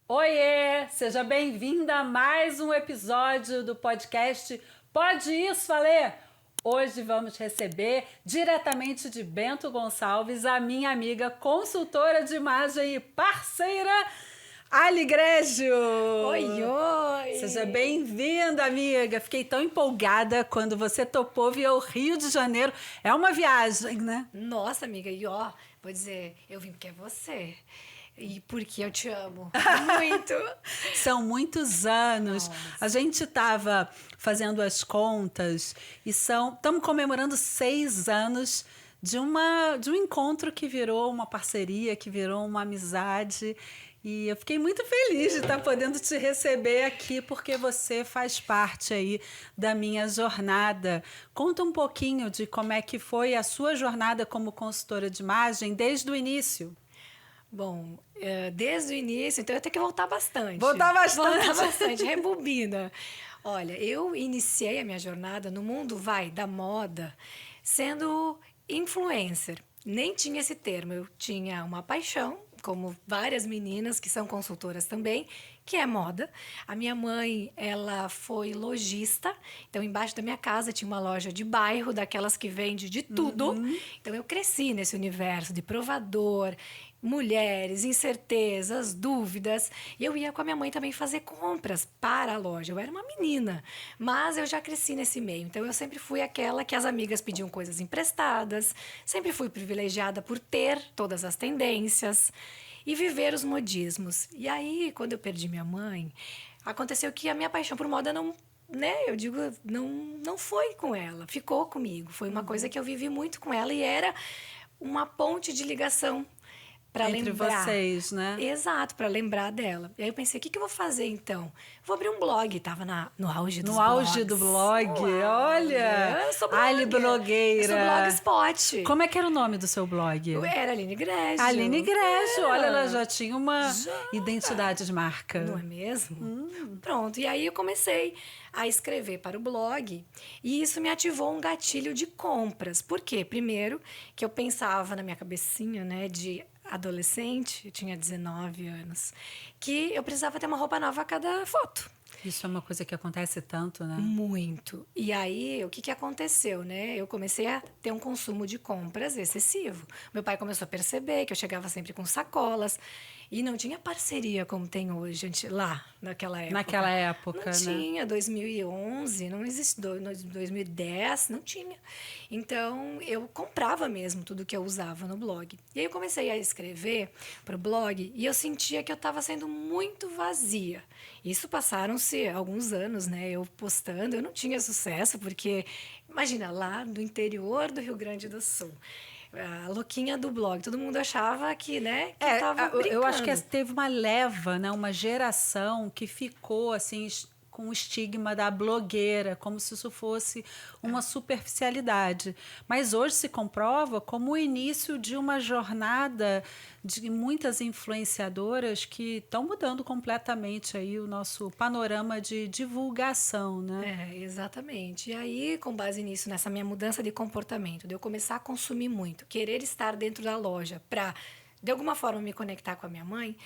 Oiê! Seja bem-vinda a mais um episódio do podcast Pode Isso, Falê? Hoje vamos receber diretamente de Bento Gonçalves a minha amiga consultora de imagem e parceira, Ali Grégio! Oi, oi! Seja bem-vinda, amiga! Fiquei tão empolgada quando você topou vir ao Rio de Janeiro. É uma viagem, né? Nossa, amiga, e ó, vou dizer, eu vim porque é você. E porque eu te amo muito. São muitos anos. Nossa. A gente estava fazendo as contas e estamos comemorando 6 anos de um encontro que virou uma parceria, que virou uma amizade. E eu fiquei muito feliz de estar podendo te receber aqui, porque você faz parte aí da minha jornada. Conta um pouquinho de como é que foi a sua jornada como consultora de imagem desde o início. Bom, desde o início, então eu tenho que voltar bastante. Voltar bastante. Voltar bastante, rebobina. Olha, eu iniciei a minha jornada no mundo, da moda, sendo influencer. Nem tinha esse termo, eu tinha uma paixão, como várias meninas que são consultoras também, que é moda. A minha mãe, ela foi lojista, então embaixo da minha casa tinha uma loja de bairro, daquelas que vende de tudo. Então eu cresci nesse universo de provador, mulheres, incertezas, dúvidas. E eu ia com a minha mãe também fazer compras para a loja. Eu era uma menina, mas eu já cresci nesse meio. Então eu sempre fui aquela que as amigas pediam coisas emprestadas, sempre fui privilegiada por ter todas as tendências e viver os modismos. E aí, quando eu perdi minha mãe, aconteceu que a minha paixão por moda não foi com ela, ficou comigo. Foi uma coisa que eu vivi muito com ela e era uma ponte de ligação para Entre lembrar. vocês, né? Exato, para lembrar dela. E aí eu pensei, o que eu vou fazer então? Vou abrir um blog. Tava no auge dos No auge blogs. do blog, olha! Eu sou Ali blogueira. blogueira. Eu sou blogspot. Como é que era o nome do seu blog? Eu era Aline Grégio. Aline Grégio, olha, ela já tinha uma Já. identidade de marca. Não é mesmo? Pronto, e aí eu comecei a escrever para o blog e isso me ativou um gatilho de compras. Por quê? Primeiro, que eu pensava na minha cabecinha, né, de adolescente, eu tinha 19 anos, que eu precisava ter uma roupa nova a cada foto. Isso é uma coisa que acontece tanto, né? Muito. E aí, o que aconteceu, né? Eu comecei a ter um consumo de compras excessivo. Meu pai começou a perceber que eu chegava sempre com sacolas e não tinha parceria como tem hoje, lá, naquela época. Naquela época, não né? tinha, 2011, não existiu, 2010, não tinha. Então, eu comprava mesmo tudo que eu usava no blog. E aí eu comecei a escrever para o blog e eu sentia que eu estava sendo muito vazia. Isso passaram-se alguns anos, né? Eu postando, eu não tinha sucesso, porque, imagina, lá do interior do Rio Grande do Sul, a louquinha do blog, todo mundo achava que, né, que tava brincando. Eu acho que teve uma leva, né, uma geração que ficou assim com o estigma da blogueira, como se isso fosse uma superficialidade. Mas hoje se comprova como o início de uma jornada de muitas influenciadoras que estão mudando completamente aí o nosso panorama de divulgação, né? Exatamente. E aí, com base nisso, nessa minha mudança de comportamento, de eu começar a consumir muito, querer estar dentro da loja para, de alguma forma, me conectar com a minha mãe,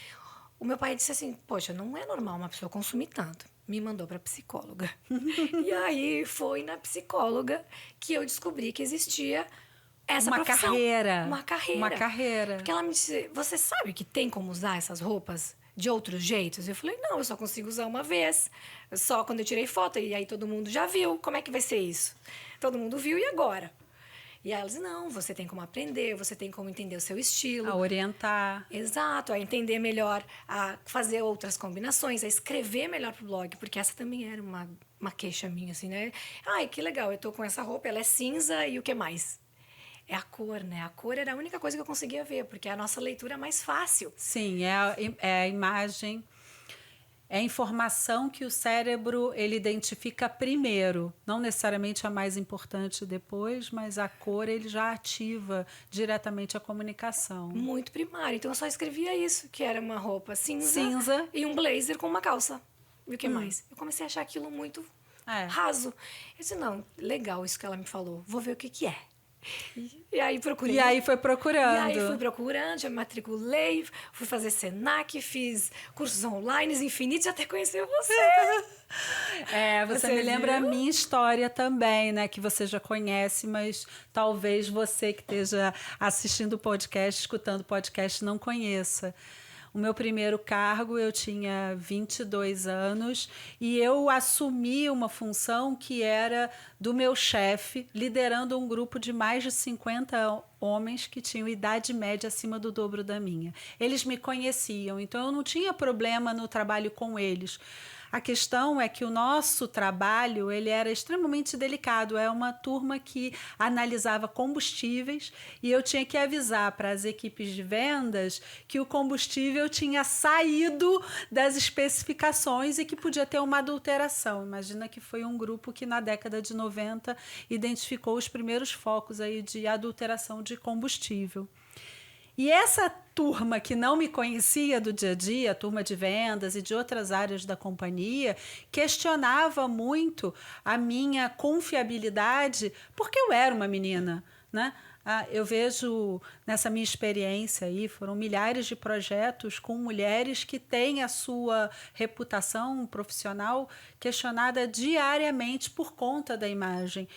o meu pai disse assim, poxa, não é normal uma pessoa consumir tanto. Me mandou para psicóloga. E aí foi na psicóloga que eu descobri que existia essa profissão. Uma carreira. Uma carreira. Porque ela me disse, você sabe que tem como usar essas roupas de outros jeitos? Eu falei, não, eu só consigo usar uma vez. Só quando eu tirei foto e aí todo mundo já viu. Como é que vai ser isso? Todo mundo viu e agora? E ela disse, não, você tem como aprender, você tem como entender o seu estilo. A orientar. Exato, a entender melhor, a fazer outras combinações, a escrever melhor pro blog, porque essa também era uma queixa minha, assim, né? Ai, que legal, eu tô com essa roupa, ela é cinza e o que mais? É a cor, né? A cor era a única coisa que eu conseguia ver, porque é a nossa leitura mais fácil. Sim, é a imagem... É a informação que o cérebro ele identifica primeiro, não necessariamente a mais importante depois, mas a cor ele já ativa diretamente a comunicação. Muito primário. Então eu só escrevia isso, que era uma roupa Cinza. E um blazer com uma calça. E o que mais? Eu comecei a achar aquilo muito raso. Eu disse, não, legal isso que ela me falou, vou ver o que é. E aí procurei. E aí foi procurando. E aí fui procurando, já me matriculei, fui fazer Senac, fiz cursos online infinitos até conhecer você. Você me lembra a minha história também, né? Que você já conhece, mas talvez você que esteja assistindo o podcast, escutando o podcast, não conheça. O meu primeiro cargo, eu tinha 22 anos e eu assumi uma função que era do meu chefe, liderando um grupo de mais de 50 homens que tinham idade média acima do dobro da minha. Eles me conheciam, então eu não tinha problema no trabalho com eles. A questão é que o nosso trabalho ele era extremamente delicado. É uma turma que analisava combustíveis e eu tinha que avisar para as equipes de vendas que o combustível tinha saído das especificações e que podia ter uma adulteração. Imagina que foi um grupo que na década de 90 identificou os primeiros focos aí de adulteração de combustível. E essa turma que não me conhecia do dia a dia, a turma de vendas e de outras áreas da companhia, questionava muito a minha confiabilidade, porque eu era uma menina, né? Eu vejo nessa minha experiência aí, foram milhares de projetos com mulheres que têm a sua reputação profissional questionada diariamente por conta da imagem.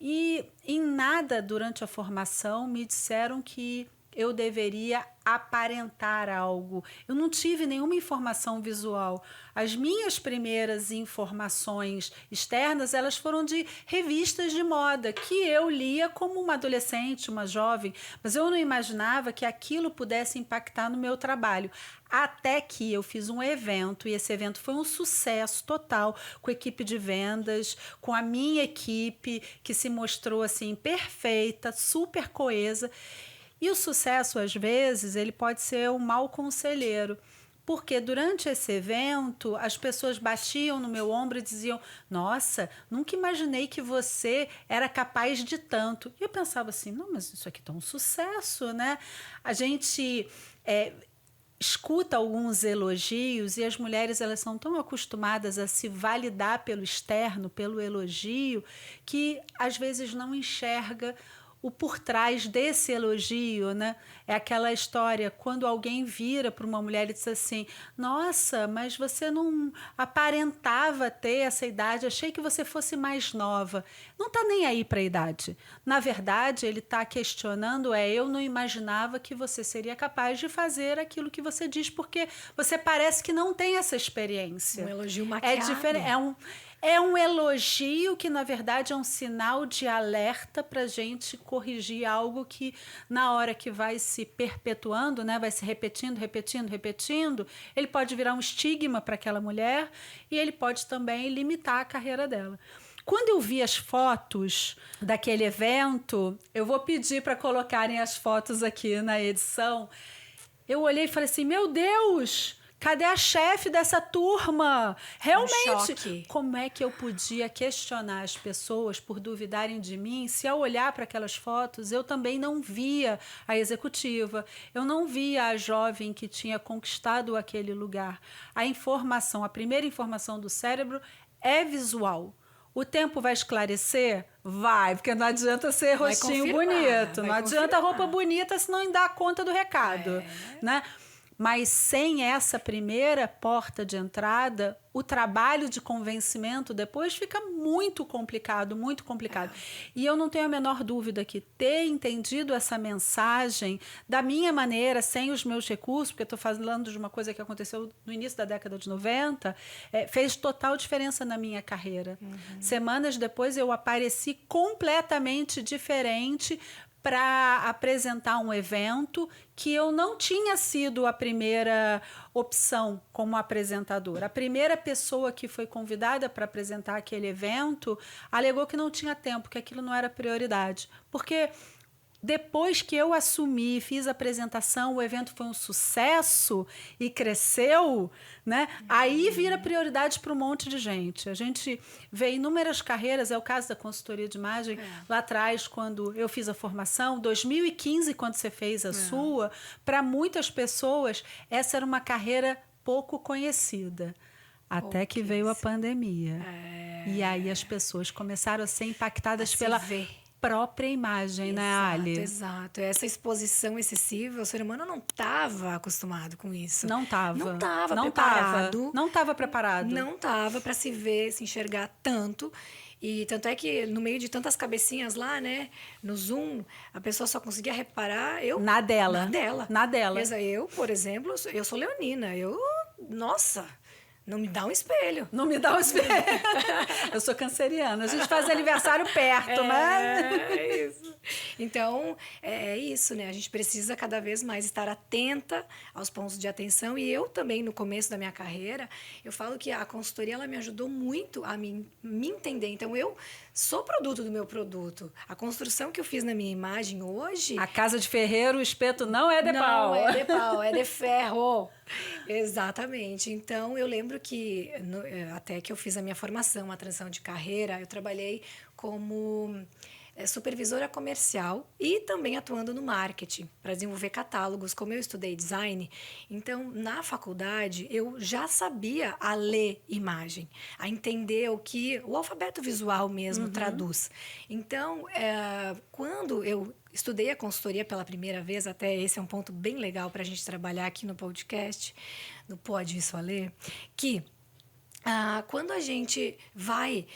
E em nada durante a formação me disseram que eu deveria aparentar algo. Eu não tive nenhuma informação visual. As minhas primeiras informações externas, elas foram de revistas de moda, que eu lia como uma adolescente, uma jovem, mas eu não imaginava que aquilo pudesse impactar no meu trabalho. Até que eu fiz um evento, e esse evento foi um sucesso total, com a equipe de vendas, com a minha equipe, que se mostrou assim perfeita, super coesa. E o sucesso, às vezes, ele pode ser um mau conselheiro, porque durante esse evento as pessoas batiam no meu ombro e diziam: nossa, nunca imaginei que você era capaz de tanto. E eu pensava assim, não, mas isso aqui tá um sucesso, né? A gente escuta alguns elogios e as mulheres elas são tão acostumadas a se validar pelo externo, pelo elogio, que às vezes não enxerga o por trás desse elogio, né? É aquela história, quando alguém vira para uma mulher e diz assim: nossa, mas você não aparentava ter essa idade, achei que você fosse mais nova. Não está nem aí para a idade. Na verdade, ele está questionando, eu não imaginava que você seria capaz de fazer aquilo que você diz, porque você parece que não tem essa experiência. Um elogio maquiado. É diferente, é um elogio que, na verdade, é um sinal de alerta para a gente corrigir algo que, na hora que vai se perpetuando, né, vai se repetindo, ele pode virar um estigma para aquela mulher e ele pode também limitar a carreira dela. Quando eu vi as fotos daquele evento, eu vou pedir para colocarem as fotos aqui na edição, eu olhei e falei assim, meu Deus! Cadê a chefe dessa turma? Realmente, como é que eu podia questionar as pessoas por duvidarem de mim se ao olhar para aquelas fotos eu também não via a executiva, eu não via a jovem que tinha conquistado aquele lugar. A primeira informação do cérebro é visual. O tempo vai esclarecer? Vai, porque não adianta ser rostinho bonito, não adianta roupa bonita se não dá conta do recado, né? Mas sem essa primeira porta de entrada, o trabalho de convencimento depois fica muito complicado, muito complicado. E eu não tenho a menor dúvida que ter entendido essa mensagem da minha maneira, sem os meus recursos, porque eu estou falando de uma coisa que aconteceu no início da década de 90, fez total diferença na minha carreira. Semanas depois eu apareci completamente diferente para apresentar um evento que eu não tinha sido a primeira opção como apresentadora. A primeira pessoa que foi convidada para apresentar aquele evento alegou que não tinha tempo, que aquilo não era prioridade. Porque depois que eu assumi, fiz a apresentação, o evento foi um sucesso e cresceu, né? Aí vira prioridade para um monte de gente. A gente vê inúmeras carreiras, é o caso da consultoria de imagem, lá atrás, quando eu fiz a formação, 2015, quando você fez a sua, para muitas pessoas, essa era uma carreira pouco conhecida. Até que veio a pandemia. E aí as pessoas começaram a ser impactadas pela própria imagem, né, Ali? Exato. Essa exposição excessiva, o ser humano não estava acostumado com isso. Não estava. Não estava preparado. Não estava preparado. Não estava para se ver, se enxergar tanto. E tanto é que no meio de tantas cabecinhas lá, né, no Zoom, a pessoa só conseguia reparar na dela. Na dela. Eu, por exemplo, eu sou leonina. Nossa, não me dá um espelho. Não me dá um espelho. Eu sou canceriana. A gente faz aniversário perto, né? É isso. Então, é isso, né? A gente precisa cada vez mais estar atenta aos pontos de atenção. E eu também, no começo da minha carreira, eu falo que a consultoria ela me ajudou muito a me entender. Então, eu sou produto do meu produto. A construção que eu fiz na minha imagem hoje... A casa de ferreiro, o espeto não é de pau. Não é de pau, é de ferro. Exatamente. Então, eu lembro que, até que eu fiz a minha formação, a transição de carreira, eu trabalhei como supervisora comercial e também atuando no marketing para desenvolver catálogos. Como eu estudei design, então na faculdade eu já sabia a ler imagem, a entender o que o alfabeto visual mesmo traduz. Então, quando eu estudei a consultoria pela primeira vez, até esse é um ponto bem legal para a gente trabalhar aqui no podcast, no Pode Isso a Ler, que quando a gente vai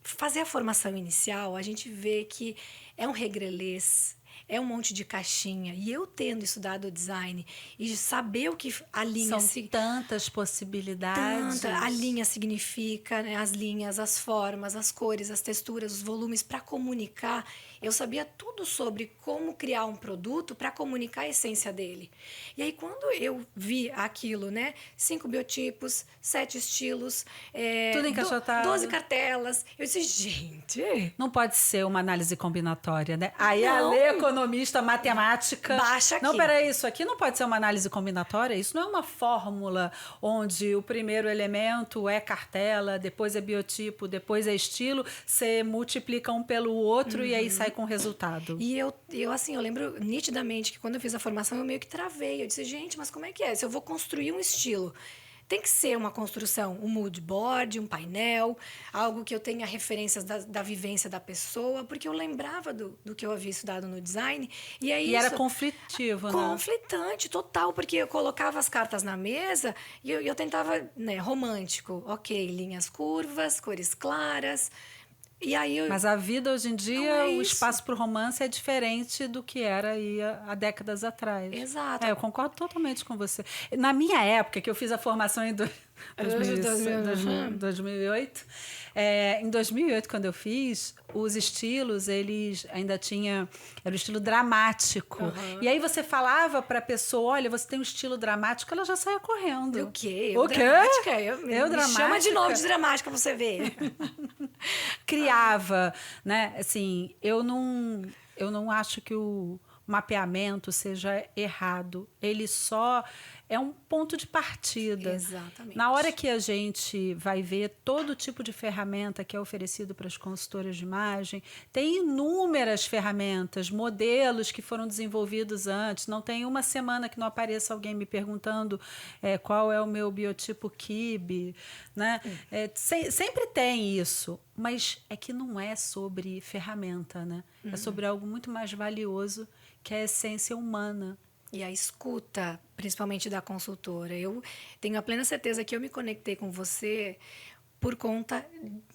fazer a formação inicial, a gente vê que é um regrelês, é um monte de caixinha. E eu tendo estudado design e saber o que a linha... São tantas possibilidades. A linha significa, né? As linhas, as formas, as cores, as texturas, os volumes. Para comunicar, eu sabia tudo sobre como criar um produto para comunicar a essência dele. E aí, quando eu vi aquilo, né? 5 biotipos, 7 estilos... tudo encaixotado. 12 cartelas. Eu disse, gente... Não pode ser uma análise combinatória, né? Aí a lei economista, matemática... Baixa aqui. Não, peraí, isso aqui não pode ser uma análise combinatória? Isso não é uma fórmula onde o primeiro elemento é cartela, depois é biotipo, depois é estilo, você multiplica um pelo outro e aí sai com resultado. E eu lembro nitidamente que quando eu fiz a formação, eu meio que travei. Eu disse, gente, mas como é que é? Se eu vou construir um estilo... Tem que ser uma construção, um mood board, um painel, algo que eu tenha referências da vivência da pessoa, porque eu lembrava do que eu havia estudado no design. E era conflitivo, né? Conflitante, total, porque eu colocava as cartas na mesa e eu tentava, né, romântico. Ok, linhas curvas, cores claras... E aí Mas a vida hoje em dia, o espaço para o romance é diferente do que era aí há décadas atrás. Exato. Eu concordo totalmente com você. Na minha época, que eu fiz a formação em 2008, em 2008, quando eu fiz, os estilos, eles ainda tinham... Era o estilo dramático. E aí você falava para a pessoa, olha, você tem um estilo dramático, ela já saía correndo. O quê? O quê? Dramática? Me dramática? chama de novo de dramática para você ver. Criava, né? Assim, eu não acho que o mapeamento seja errado. Ele só é um ponto de partida. Exatamente. Na hora que a gente vai ver todo tipo de ferramenta que é oferecido para as consultoras de imagem, tem inúmeras ferramentas, modelos que foram desenvolvidos antes. Não tem uma semana que não apareça alguém me perguntando qual é o meu biotipo Kibe, né? Sempre tem isso, mas é que não é sobre ferramenta, né? É sobre algo muito mais valioso, que é a essência humana. E a escuta, principalmente da consultora. Eu tenho a plena certeza que eu me conectei com você por conta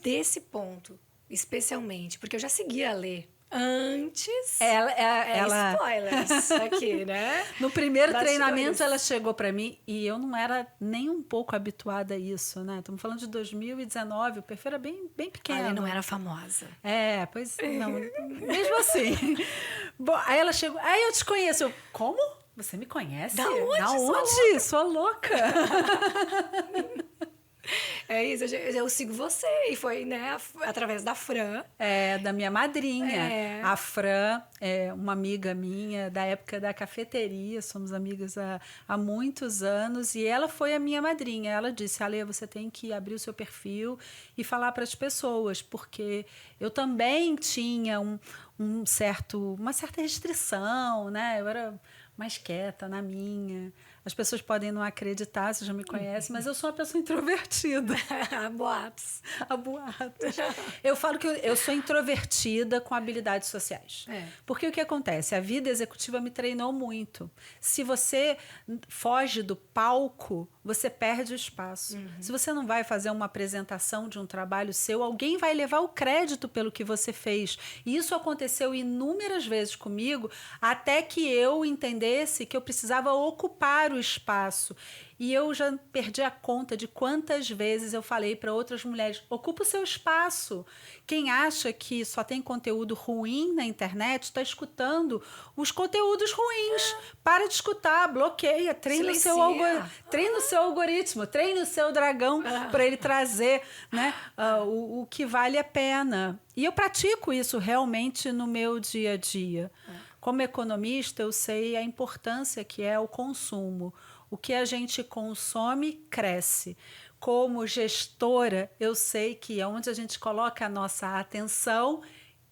desse ponto, especialmente, porque eu já seguia a ler antes. Ela spoilers aqui, né? No primeiro treinamento, ela chegou para mim e eu não era nem um pouco habituada a isso, né? Estamos falando de 2019, o perfil era bem pequeno. Ela não era famosa. Pois não. Mesmo assim. Bom, aí ela chegou. Aí eu te conheço. Eu, como? Você me conhece? Da onde? Sou louca. É isso, eu sigo você. E foi, né, através da Fran. Da minha madrinha. A Fran é uma amiga minha da época da cafeteria. Somos amigas há muitos anos. E ela foi a minha madrinha. Ela disse, Ale, você tem que abrir o seu perfil e falar para as pessoas. Porque eu também tinha uma certa restrição, né? Eu era mais quieta na minha. As pessoas podem não acreditar, você já me conhece, mas eu sou uma pessoa introvertida. Boatos. A boatos. Eu falo que eu sou introvertida com habilidades sociais. Porque o que acontece? A vida executiva me treinou muito. Se você foge do palco, você perde o espaço. Se você não vai fazer uma apresentação de um trabalho seu, alguém vai levar o crédito pelo que você fez. E isso aconteceu inúmeras vezes comigo, até que eu entendesse que eu precisava ocupar o espaço. E eu já perdi a conta de quantas vezes eu falei para outras mulheres: ocupa o seu espaço. Quem acha que só tem conteúdo ruim na internet está escutando os conteúdos ruins. Para de escutar, bloqueia, treina o seu algoritmo, treina o seu dragão para ele trazer, né, o que vale a pena. E eu pratico isso realmente no meu dia a dia. Como economista, eu sei a importância que é o consumo. O que a gente consome, cresce. Como gestora, eu sei que onde a gente coloca a nossa atenção,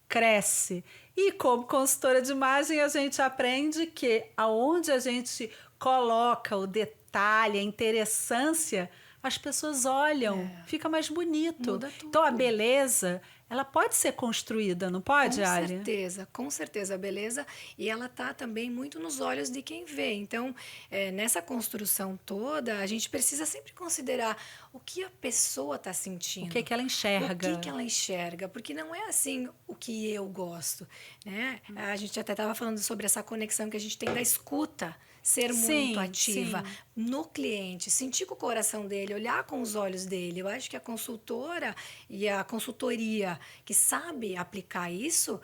cresce. E como consultora de imagem, a gente aprende que aonde a gente coloca o detalhe, a interessância, as pessoas olham, fica mais bonito. Muda tudo. Então, a beleza, ela pode ser construída, não pode, Ali? Com certeza, a beleza. E ela tá também muito nos olhos de quem vê. Então, nessa construção toda, a gente precisa sempre considerar o que a pessoa está sentindo. O que ela enxerga. O que ela enxerga. Porque não é assim o que eu gosto, né? A gente até estava falando sobre essa conexão que a gente tem da escuta. Ser muito ativa no cliente, sentir com o coração dele, olhar com os olhos dele. Eu acho que a consultora e a consultoria que sabe aplicar isso,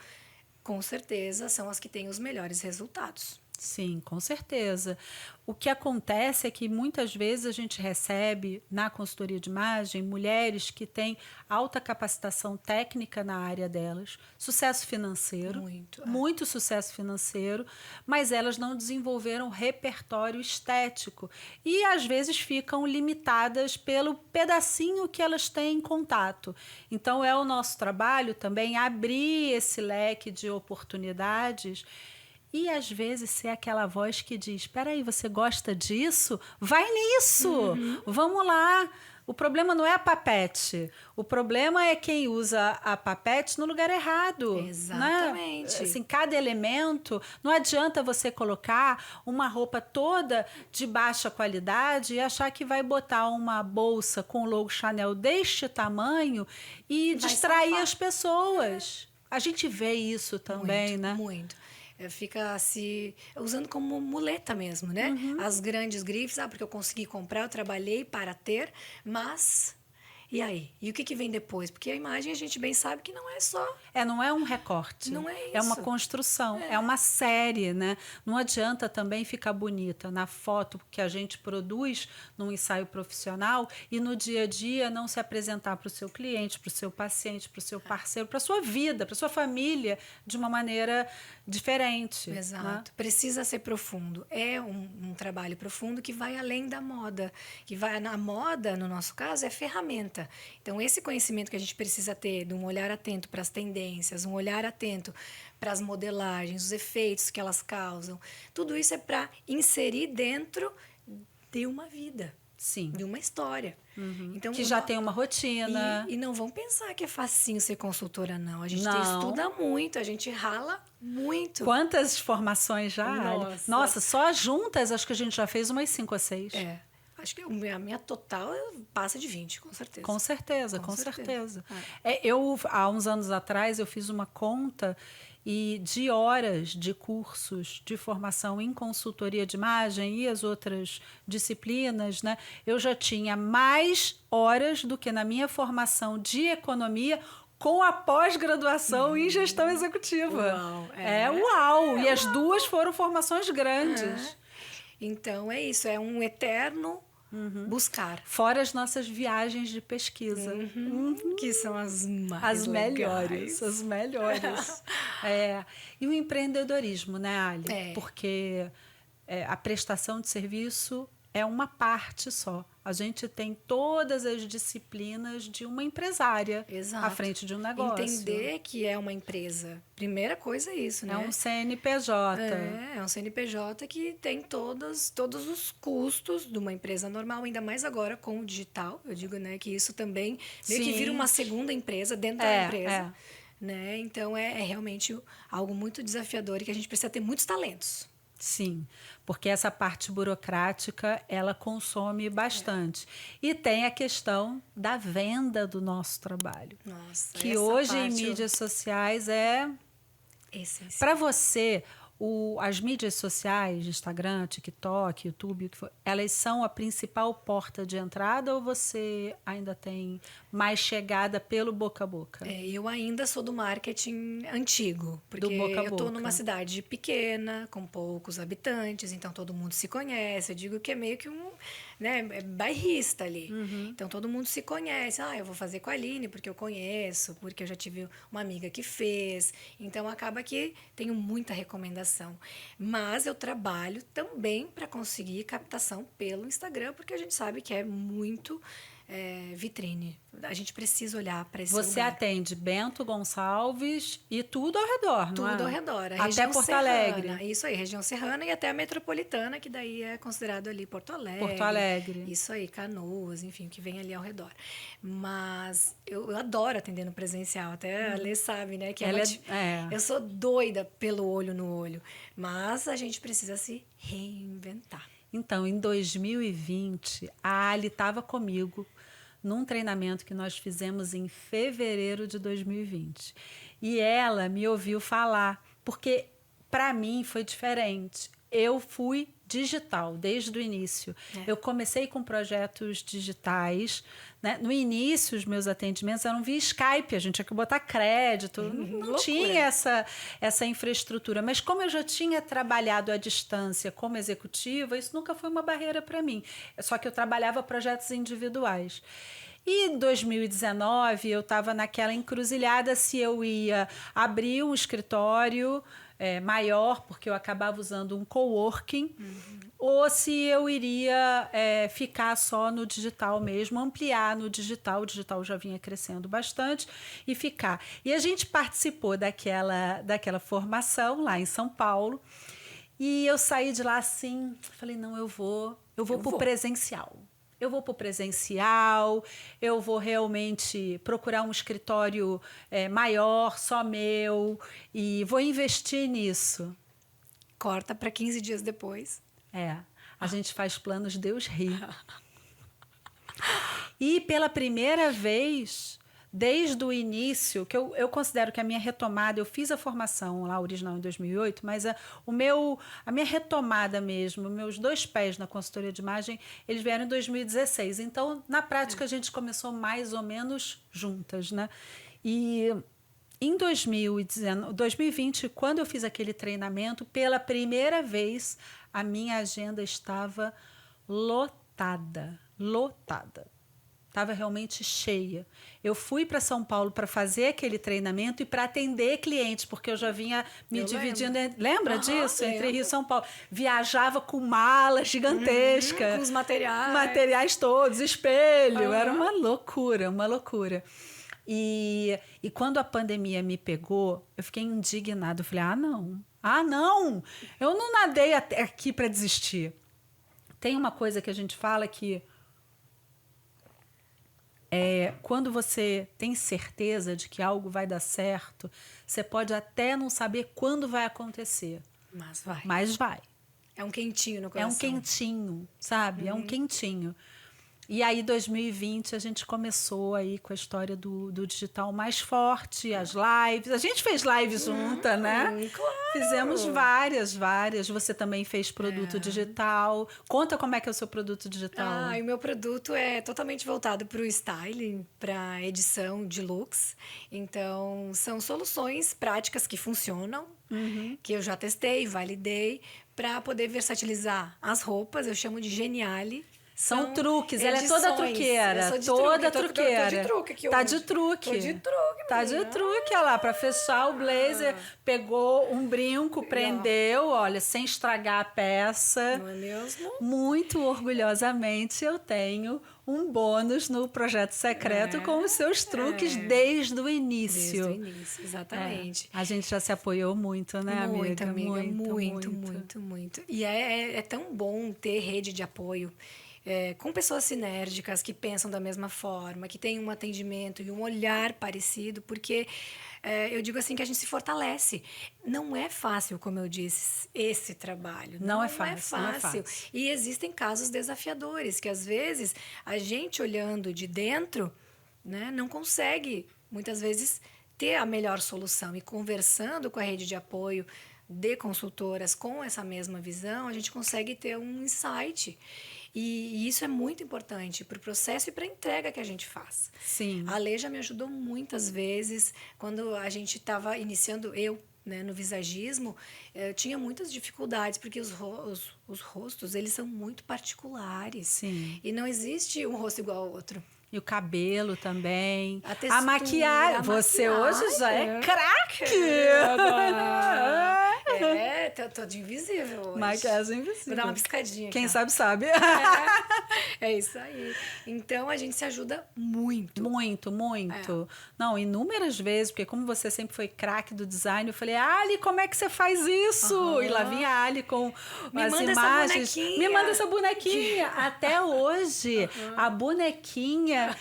com certeza, são as que têm os melhores resultados. Sim, com certeza. O que acontece é que muitas vezes a gente recebe na consultoria de imagem mulheres que têm alta capacitação técnica na área delas, sucesso financeiro, muito sucesso financeiro, mas elas não desenvolveram repertório estético e às vezes ficam limitadas pelo pedacinho que elas têm em contato. Então é o nosso trabalho também abrir esse leque de oportunidades. E, às vezes, ser aquela voz que diz: espera aí, você gosta disso? Vai nisso! Vamos lá! O problema não é a papete. O problema é quem usa a papete no lugar errado. Exatamente. Né? Assim, cada elemento... Não adianta você colocar uma roupa toda de baixa qualidade e achar que vai botar uma bolsa com o logo Chanel deste tamanho e distrair as pessoas. A gente vê isso também, né? Muito. Fica se usando como muleta mesmo, né? As grandes grifes, porque eu consegui comprar, eu trabalhei para ter, mas e aí? E o que vem depois? Porque a imagem a gente bem sabe que não é só... não é um recorte. Não é isso. É uma construção, é uma série, né? Não adianta também ficar bonita na foto que a gente produz num ensaio profissional e no dia a dia não se apresentar para o seu cliente, para o seu paciente, para o seu parceiro, para a sua vida, para a sua família de uma maneira diferente. Exato. Né? Precisa ser profundo. É um trabalho profundo que vai além da moda. Que vai na moda, no nosso caso, é ferramenta. Então, esse conhecimento que a gente precisa ter, de um olhar atento para as tendências, um olhar atento para as modelagens, os efeitos que elas causam, tudo isso é para inserir dentro de uma vida. Sim. De uma história. Então, que já tem uma rotina. E não vão pensar que é facinho ser consultora, não. A gente estuda muito, a gente rala muito. Quantas formações já? Nossa, só juntas acho que a gente já fez umas 5 ou 6. Acho que a minha total passa de 20, com certeza. Com certeza. Eu, há uns anos atrás, eu fiz uma conta e de horas de cursos de formação em consultoria de imagem e as outras disciplinas, né, eu já tinha mais horas do que na minha formação de economia com a pós-graduação em gestão executiva. Uau! E as duas foram formações grandes. Então, é isso. É um eterno buscar. Fora as nossas viagens de pesquisa. Que são as mais as melhores. As melhores. E o empreendedorismo, né, Ali? Porque a prestação de serviço é uma parte só. A gente tem todas as disciplinas de uma empresária Exato. à frente de um negócio. Entender que é uma empresa. Primeira coisa é isso, né? É um CNPJ. É um CNPJ que tem todos os custos de uma empresa normal, ainda mais agora com o digital. Eu digo, né, que isso também meio que vira uma segunda empresa dentro da empresa. Né? Então, é realmente algo muito desafiador e que a gente precisa ter muitos talentos. Sim, porque essa parte burocrática, ela consome bastante. E tem a questão da venda do nosso trabalho. Nossa, que hoje em mídias sociais é... Para você, as mídias sociais, Instagram, TikTok, YouTube, o que for, elas são a principal porta de entrada ou você ainda tem mais chegada pelo boca a boca? Eu ainda sou do marketing antigo, porque do boca a eu boca. estou numa cidade pequena, com poucos habitantes, então todo mundo se conhece. Eu digo que é meio que é bairrista ali. Então todo mundo se conhece. Eu vou fazer com a Aline porque eu conheço, porque eu já tive uma amiga que fez. Então acaba que tenho muita recomendação. Mas eu trabalho também para conseguir captação pelo Instagram, porque a gente sabe que é muito vitrine. A gente precisa olhar para esse lugar. Você atende Bento Gonçalves e tudo ao redor, não é? Tudo ao redor. Até Porto Alegre. Isso aí, região serrana e até a metropolitana, que daí é considerado ali Porto Alegre. Porto Alegre. Isso aí, Canoas, enfim, o que vem ali ao redor. Mas eu adoro atender no presencial. Até a Lê sabe, né? Que eu sou doida pelo olho no olho. Mas a gente precisa se reinventar. Então, em 2020, a Ali estava comigo num treinamento que nós fizemos em fevereiro de 2020. E ela me ouviu falar, porque para mim foi diferente. Eu fui digital desde o início. Eu comecei com projetos digitais, né? No início, os meus atendimentos eram via Skype, a gente tinha que botar crédito, não tinha essa infraestrutura. Mas como eu já tinha trabalhado à distância como executiva, isso nunca foi uma barreira para mim. Só que eu trabalhava projetos individuais. E em 2019, eu estava naquela encruzilhada se eu ia abrir um escritório maior, porque eu acabava usando um coworking, ou se eu iria ficar só no digital mesmo, ampliar no digital. O digital já vinha crescendo bastante e ficar. E a gente participou daquela formação lá em São Paulo e eu saí de lá assim, falei, não, eu vou para o presencial. Eu vou para o presencial, eu vou realmente procurar um escritório maior, só meu, e vou investir nisso. Corta para 15 dias depois. A gente faz planos, Deus ri. E pela primeira vez, desde o início, que eu considero que a minha retomada, eu fiz a formação lá original em 2008, mas a minha retomada mesmo, meus 2 pés na consultoria de imagem, eles vieram em 2016. Então, na prática, a gente começou mais ou menos juntas, né? E em 2020, quando eu fiz aquele treinamento, pela primeira vez, a minha agenda estava lotada. Estava realmente cheia. Eu fui para São Paulo para fazer aquele treinamento e para atender clientes, porque eu já vinha me dividindo. Lembra disso? Entre Rio e São Paulo. Viajava com mala gigantesca. Com os materiais. Materiais todos, espelho. Era uma loucura, uma loucura. E quando a pandemia me pegou, eu fiquei indignada. Eu falei, não! Eu não nadei até aqui para desistir. Tem uma coisa que a gente fala que quando você tem certeza de que algo vai dar certo, você pode até não saber quando vai acontecer. Mas vai. É um quentinho no coração. É um quentinho, sabe? É um quentinho. E aí, 2020, a gente começou aí com a história do digital mais forte, as lives. A gente fez lives junta, né? Claro. Fizemos várias. Você também fez produto digital. Conta como é que é o seu produto digital. O meu produto é totalmente voltado para o styling, para edição de looks. Então, são soluções práticas que funcionam, que eu já testei, validei, para poder versatilizar as roupas. Eu chamo de Geniale. São truques, ela é toda truqueira. Eu sou de toda truque, truqueira. tô de truque aqui Tá hoje. de truque. Tô de truque, Tá de menina. truque, olha lá, pra fechar o blazer, pegou um brinco, prendeu, olha, sem estragar a peça. Não é mesmo? Muito orgulhosamente eu tenho um bônus no projeto secreto com os seus truques desde o início. Desde o início, exatamente. A gente já se apoiou muito, né, Muito, amiga? muito. E é tão bom ter rede de apoio com pessoas sinérgicas que pensam da mesma forma, que têm um atendimento e um olhar parecido, porque eu digo assim que a gente se fortalece. Não é fácil, como eu disse, esse trabalho. Não é fácil. E existem casos desafiadores, que às vezes a gente olhando de dentro, né, não consegue, muitas vezes, ter a melhor solução. E conversando com a rede de apoio de consultoras com essa mesma visão, a gente consegue ter um insight. E isso é muito importante para o processo e para a entrega que a gente faz. Sim. A Lê já me ajudou muitas vezes. Quando a gente estava iniciando, né, no visagismo, eu tinha muitas dificuldades, porque os rostos, eles são muito particulares. Sim. E não existe um rosto igual ao outro. E o cabelo também. A textura, maquiagem. Você hoje já é craque! Tô de invisível hoje. Maquiagem invisível. Vou dar uma piscadinha aqui. Quem sabe, sabe. É isso aí. Então, a gente se ajuda muito. Muito. Não, inúmeras vezes, porque como você sempre foi craque do design, eu falei, Ali, como é que você faz isso? E lá vinha a Ali com as imagens. Me manda essa bonequinha. Até hoje, a bonequinha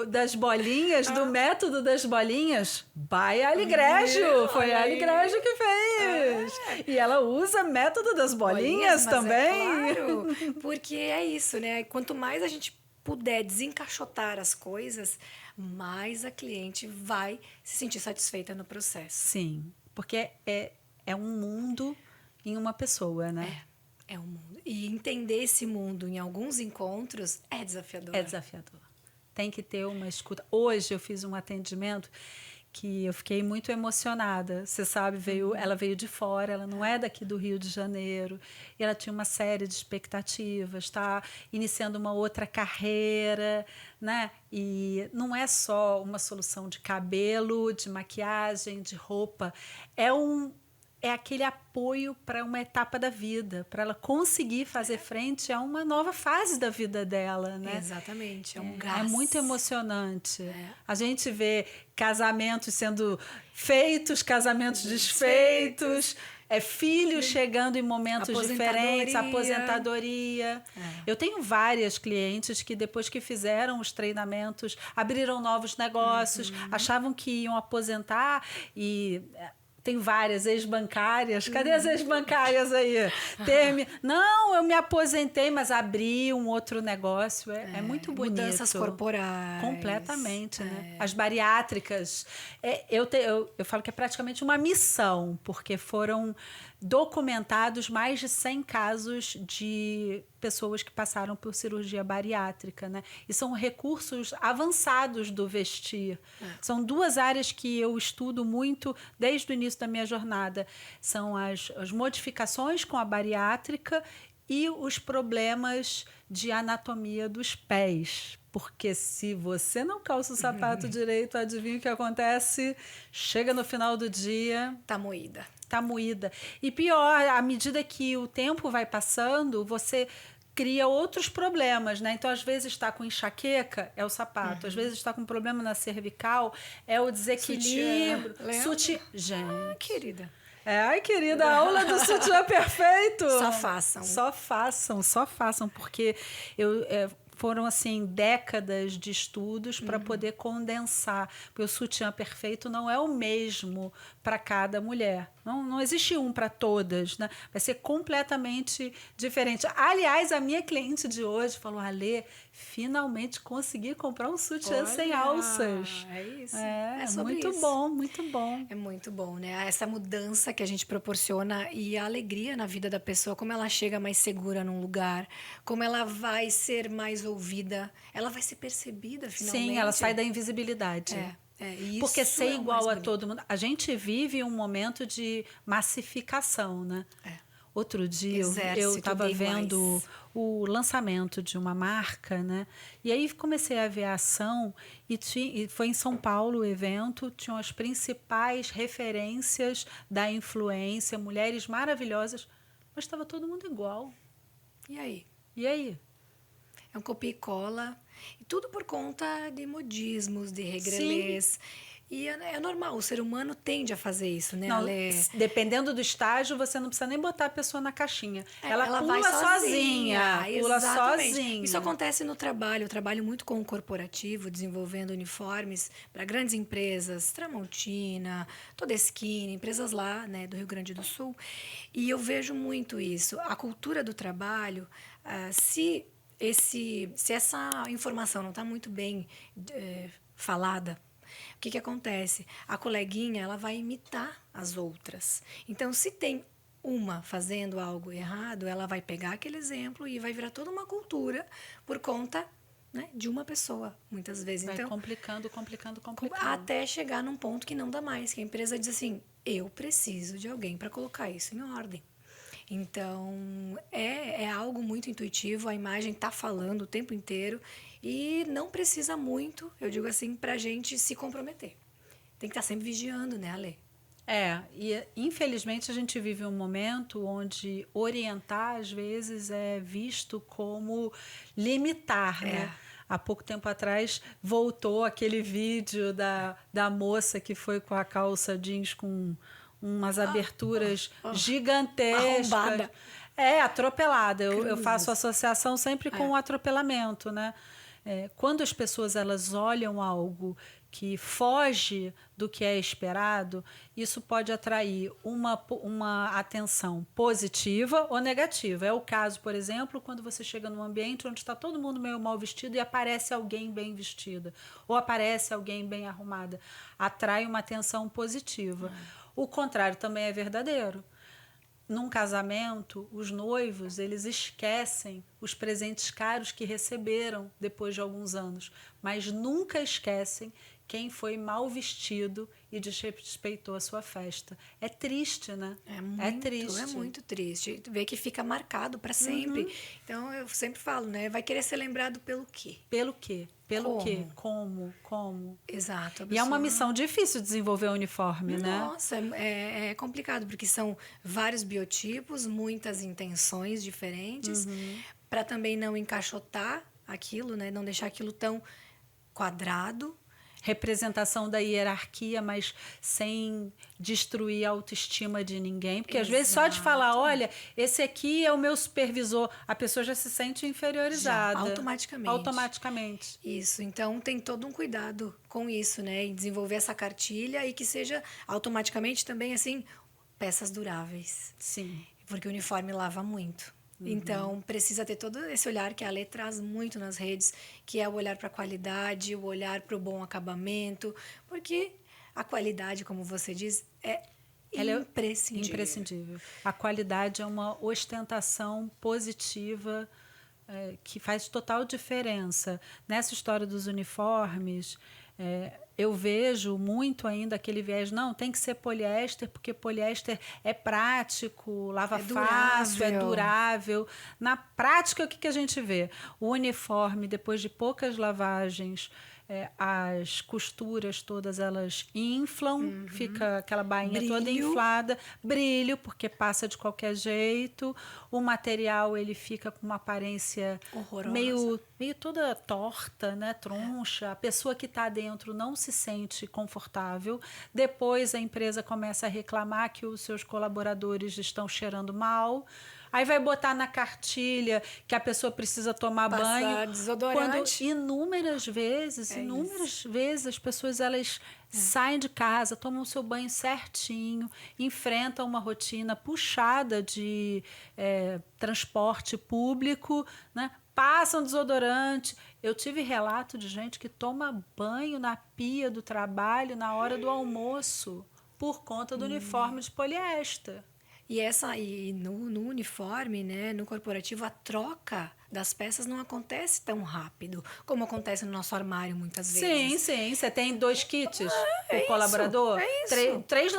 das bolinhas, do método das bolinhas, by Ali Grégio. Foi a Ali Grégio que fez. E ela usa método das bolinhas também. Claro, porque é isso, né? Quanto mais a gente puder desencaixotar as coisas, mais a cliente vai se sentir satisfeita no processo. Sim, porque é um mundo em uma pessoa, né? É um mundo. E entender esse mundo em alguns encontros é desafiador. É desafiador. Tem que ter uma escuta. Hoje eu fiz um atendimento que eu fiquei muito emocionada. Você sabe, ela veio de fora, ela não é daqui do Rio de Janeiro. E ela tinha uma série de expectativas, está iniciando uma outra carreira, né? E não é só uma solução de cabelo, de maquiagem, de roupa. É aquele apoio para uma etapa da vida, para ela conseguir fazer frente a uma nova fase da vida dela, né? Exatamente, é um gás. É muito emocionante. A gente vê casamentos sendo feitos, casamentos desfeitos, filhos chegando em momentos diferentes, aposentadoria. Eu tenho várias clientes que depois que fizeram os treinamentos, abriram novos negócios, achavam que iam aposentar e... Tem várias ex-bancárias. Cadê as ex-bancárias aí? Não, eu me aposentei, mas abri um outro negócio. É muito bonito. Mudanças corporais. Completamente, né? As bariátricas. Eu falo que é praticamente uma missão, porque foram documentados mais de 100 casos de pessoas que passaram por cirurgia bariátrica, né? E são recursos avançados do vestir. São duas áreas que eu estudo muito desde o início da minha jornada. São as modificações com a bariátrica e os problemas de anatomia dos pés. Porque se você não calça o sapato direito, adivinha o que acontece? Chega no final do dia... Tá moída. E pior, à medida que o tempo vai passando, você cria outros problemas, né? Então, às vezes, está com enxaqueca, é o sapato. Às vezes, está com problema na cervical, é o desequilíbrio. Gente. Querida. Ai, querida, a aula do sutiã perfeito. Só façam. Porque foram, assim, décadas de estudos para poder condensar. Porque o sutiã perfeito não é o mesmo para cada mulher. Não existe um para todas, né? Vai ser completamente diferente. Aliás, a minha cliente de hoje falou, Alê, finalmente consegui comprar um sutiã sem alças. É isso. É sobre muito isso. bom, muito bom. É muito bom, né? Essa mudança que a gente proporciona e a alegria na vida da pessoa, como ela chega mais segura num lugar, como ela vai ser mais ouvida, ela vai ser percebida finalmente. Sim, ela sai da invisibilidade. Isso porque ser igual a bonito. todo mundo... A gente vive um momento de massificação, né? Outro dia eu Exército estava de vendo iguais. o lançamento de uma marca, né? E aí comecei a ver a ação e foi em São Paulo o evento, tinham as principais referências da influência, mulheres maravilhosas, mas estava todo mundo igual. E aí? E aí? É um copia e cola. E tudo por conta de modismos, de Sim. regrelês. E é normal, o ser humano tende a fazer isso, né, Não, Ale? dependendo do estágio, você não precisa nem botar a pessoa na caixinha. Ela Ela vai pula sozinha, pula exatamente. Isso sozinha. acontece no trabalho. Eu trabalho muito com o corporativo, desenvolvendo uniformes para grandes empresas, Tramontina, Todeschini, empresas lá, né, do Rio Grande do Sul. E eu vejo muito isso. A cultura do trabalho, se essa informação não está muito bem falada, o que acontece? A coleguinha ela vai imitar as outras. Então, se tem uma fazendo algo errado, ela vai pegar aquele exemplo e vai virar toda uma cultura por conta, né, de uma pessoa, muitas vezes. Vai Então, complicando. até chegar num ponto que não dá mais, que a empresa diz assim, eu preciso de alguém para colocar isso em ordem. Então, é algo muito intuitivo, a imagem está falando o tempo inteiro e não precisa muito, eu digo assim, para a gente se comprometer. Tem que estar sempre vigiando, né, Ale? E infelizmente a gente vive um momento onde orientar às vezes é visto como limitar, né? Há pouco tempo atrás voltou aquele vídeo da moça que foi com a calça jeans com umas aberturas gigantescas. Arrombada. Atropelada. Eu faço Cruzes. associação sempre com o atropelamento, né? Quando as pessoas elas olham algo que foge do que é esperado, isso pode atrair uma atenção positiva ou negativa. É o caso, por exemplo, quando você chega num ambiente onde está todo mundo meio mal vestido e aparece alguém bem vestida, ou aparece alguém bem arrumada. Atrai uma atenção positiva. O contrário também é verdadeiro. Num casamento, os noivos eles esquecem os presentes caros que receberam depois de alguns anos, mas nunca esquecem quem foi mal vestido e desrespeitou a sua festa. É triste, né? É muito triste. Ver que fica marcado para sempre. Então, eu sempre falo, né? Vai querer ser lembrado pelo quê? Pelo quê? Pelo quê? Como? Exato. E é uma missão difícil desenvolver o uniforme, né? Nossa, é complicado, porque são vários biotipos, muitas intenções diferentes, para também não encaixotar aquilo, né? Não deixar aquilo tão quadrado. Representação da hierarquia, mas sem destruir a autoestima de ninguém. Porque às vezes só de falar, olha, esse aqui é o meu supervisor, a pessoa já se sente inferiorizada. Já, automaticamente. Isso, então tem todo um cuidado com isso, né? Em desenvolver essa cartilha e que seja automaticamente também, assim, peças duráveis. Sim. Porque o uniforme lava muito. Então, precisa ter todo esse olhar que a Ale traz muito nas redes, que é o olhar para a qualidade, o olhar para o bom acabamento, porque a qualidade, como você diz, ela imprescindível. É imprescindível. A qualidade é uma ostentação positiva que faz total diferença. Nessa história dos uniformes, eu vejo muito ainda aquele viés, não, tem que ser poliéster, porque poliéster é prático, lava fácil, é durável. Na prática, o que a gente vê? O uniforme, depois de poucas lavagens, as costuras todas elas inflam, fica aquela bainha toda inflada, brilho, porque passa de qualquer jeito, o material ele fica com uma aparência horrorosa, meio toda torta, né, troncha, a pessoa que está dentro não se sente confortável, depois a empresa começa a reclamar que os seus colaboradores estão cheirando mal. Aí vai botar na cartilha que a pessoa precisa tomar banho. Desodorante. Quando inúmeras vezes as pessoas elas saem de casa, tomam o seu banho certinho, enfrentam uma rotina puxada de transporte público, né? Passam desodorante. Eu tive relato de gente que toma banho na pia do trabalho na hora do almoço por conta do uniforme de poliéster. E no uniforme, né, no corporativo, a troca das peças não acontece tão rápido como acontece no nosso armário muitas vezes. Sim. Você tem 2 kits por colaborador? É isso. Três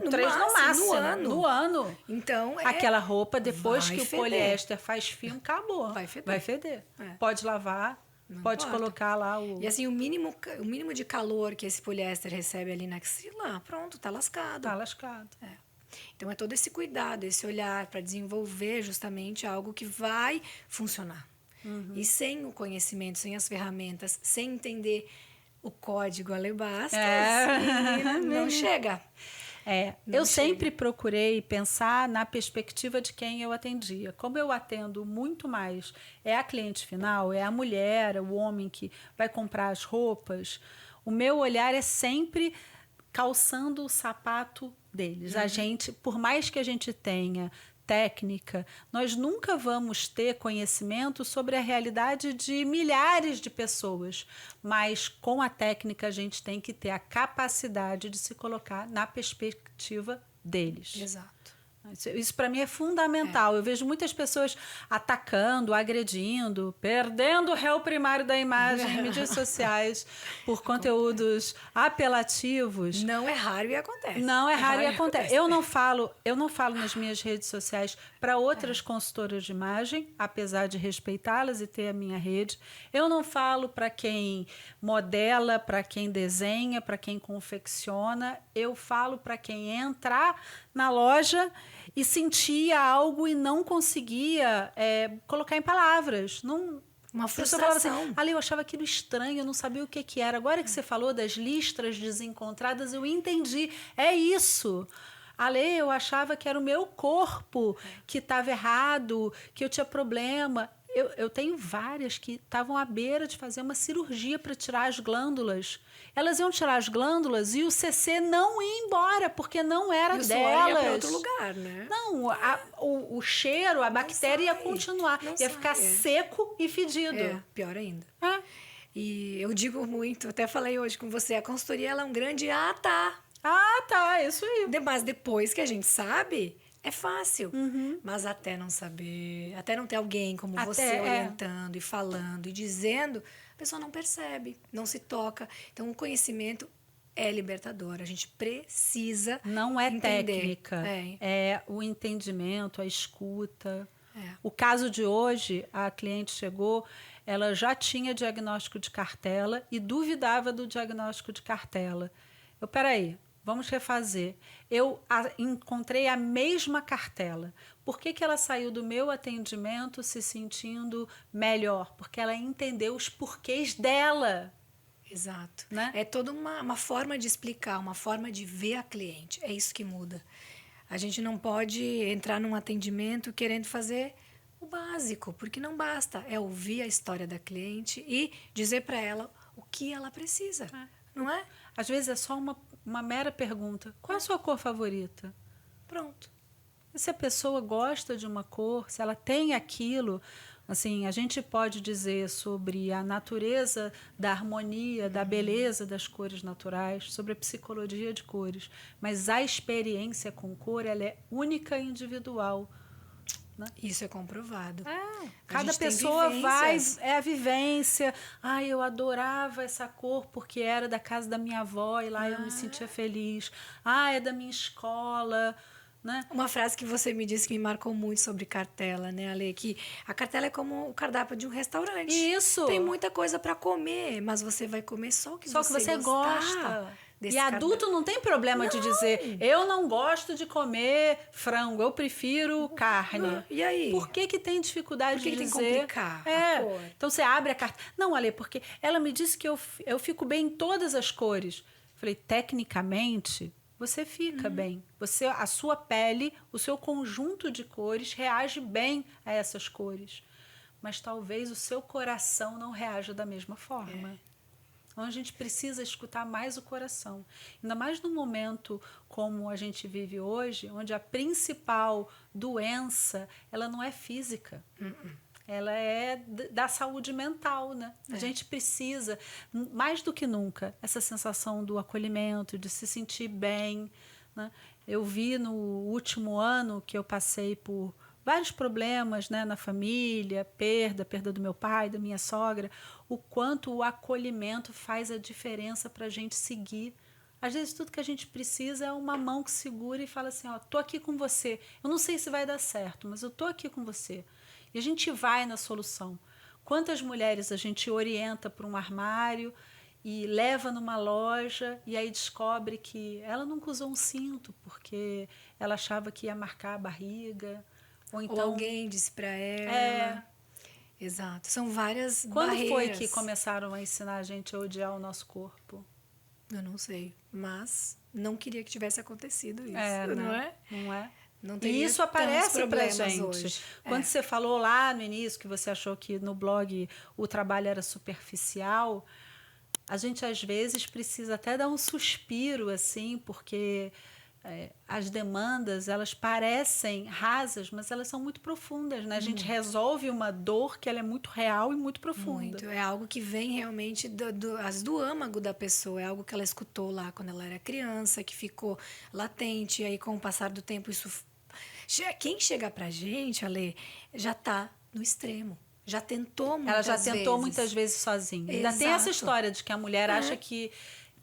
no 3 no máximo. no ano. No ano. Então, Aquela roupa, depois vai que feder. o poliéster faz filme, acabou. Vai feder. Vai feder. É. Pode lavar, Não pode importa. colocar lá o... E assim, o mínimo de calor que esse poliéster recebe ali na axila, pronto, tá lascado. Tá lascado. Então é todo esse cuidado, esse olhar para desenvolver justamente algo que vai funcionar. E sem o conhecimento, sem as ferramentas, sem entender o código Alebasta, não chega. Eu sempre procurei pensar na perspectiva de quem eu atendia. Como eu atendo muito mais, é a cliente final, é a mulher, é o homem que vai comprar as roupas, o meu olhar é sempre calçando o sapato deles. A gente, por mais que a gente tenha técnica, nós nunca vamos ter conhecimento sobre a realidade de milhares de pessoas, mas com a técnica a gente tem que ter a capacidade de se colocar na perspectiva deles. Exato. Isso para mim é fundamental. Eu vejo muitas pessoas atacando, agredindo, perdendo o réu primário da imagem em mídias sociais por conteúdos apelativos. Não é raro e acontece. Não é raro e acontece. Eu não falo nas minhas redes sociais para outras consultoras de imagem, apesar de respeitá-las e ter a minha rede. Eu não falo para quem modela, para quem desenha, para quem confecciona. Eu falo para quem entrar na loja e sentia algo e não conseguia colocar em palavras. Não, Uma a pessoa frustração. falava assim, ali eu achava aquilo estranho, eu não sabia o que era. Agora que você falou das listras desencontradas, eu entendi. É isso. Ale, eu achava que era o meu corpo que estava errado, que eu tinha problema. Eu tenho várias que estavam à beira de fazer uma cirurgia para tirar as glândulas. Elas iam tirar as glândulas e o CC não ia embora, porque não era E o delas. suor ia para outro lugar, né? Não, o cheiro, a bactéria ia sai, continuar. não Ia sai, ficar seco e fedido. Pior ainda. É. E eu digo muito, até falei hoje com você, a consultoria ela é um grande tá. Ah, tá, isso aí. Mas depois que a gente sabe, é fácil. Mas até não saber, até não ter alguém como você orientando e falando e dizendo, a pessoa não percebe, não se toca. Então, o conhecimento é libertador. A gente precisa Não é entender. técnica, é o entendimento, a escuta. É. O caso de hoje, a cliente chegou, ela já tinha diagnóstico de cartela e duvidava do diagnóstico de cartela. Peraí, vamos refazer. Eu encontrei a mesma cartela. Por que ela saiu do meu atendimento se sentindo melhor? Porque ela entendeu os porquês dela. Exato. Né? É toda uma forma de explicar, uma forma de ver a cliente. É isso que muda. A gente não pode entrar num atendimento querendo fazer o básico, porque não basta. É ouvir a história da cliente e dizer para ela o que ela precisa. Não é? Às vezes é só uma mera pergunta. Qual é a sua cor favorita? Pronto. E se a pessoa gosta de uma cor, se ela tem aquilo, assim, a gente pode dizer sobre a natureza da harmonia, da beleza das cores naturais, sobre a psicologia de cores, mas a experiência com cor, ela é única e individual. Né? Isso é comprovado. Cada pessoa vai, é a vivência. Eu adorava essa cor porque era da casa da minha avó e lá eu me sentia feliz. É da minha escola. Né? Uma frase que você me disse que me marcou muito sobre cartela, né, Ale? Que a cartela é como o cardápio de um restaurante. Isso. Tem muita coisa para comer, mas você vai comer só o que você gosta. E adulto não tem problema de dizer, eu não gosto de comer frango, eu prefiro carne. E aí? Por que tem dificuldade de dizer? Por que tem que complicar a cor? Então você abre a carta. Não, Ale, porque ela me disse que eu fico bem em todas as cores. Falei, tecnicamente, você fica bem. A sua pele, o seu conjunto de cores reage bem a essas cores. Mas talvez o seu coração não reaja da mesma forma. Então, a gente precisa escutar mais o coração. Ainda mais num momento como a gente vive hoje, onde a principal doença, ela não é física. Ela é da saúde mental, né? A gente precisa, mais do que nunca, essa sensação do acolhimento, de se sentir bem. Né? Eu vi no último ano que eu passei por vários problemas, né, na família, perda do meu pai, da minha sogra, o quanto o acolhimento faz a diferença para a gente seguir Às vezes tudo que a gente precisa é uma mão que segura e fala assim, ó, tô aqui com você. Eu não sei se vai dar certo, mas eu tô aqui com você. E a gente vai na solução. Quantas mulheres a gente orienta para um armário e leva numa loja e aí descobre que ela nunca usou um cinto porque ela achava que ia marcar a barriga. Ou então... Ou alguém disse para ela. É. Exato. São várias Quando barreiras. foi que começaram a ensinar a gente a odiar o nosso corpo? Eu não sei, mas não queria que tivesse acontecido isso, não é? Não é? Não E teria isso aparece pra problemas gente. hoje. Quando você falou lá no início que você achou que no blog o trabalho era superficial, a gente às vezes precisa até dar um suspiro assim, porque as demandas, elas parecem rasas, mas elas são muito profundas, né? A gente resolve uma dor que ela é muito real e muito profunda. Muito. É algo que vem realmente do âmago da pessoa. É algo que ela escutou lá quando ela era criança, que ficou latente. E aí, com o passar do tempo, isso... Quem chega pra gente, Ale, já tá no extremo. Já tentou muitas vezes. Ela já tentou muitas vezes sozinha. Ainda tem essa história de que a mulher acha que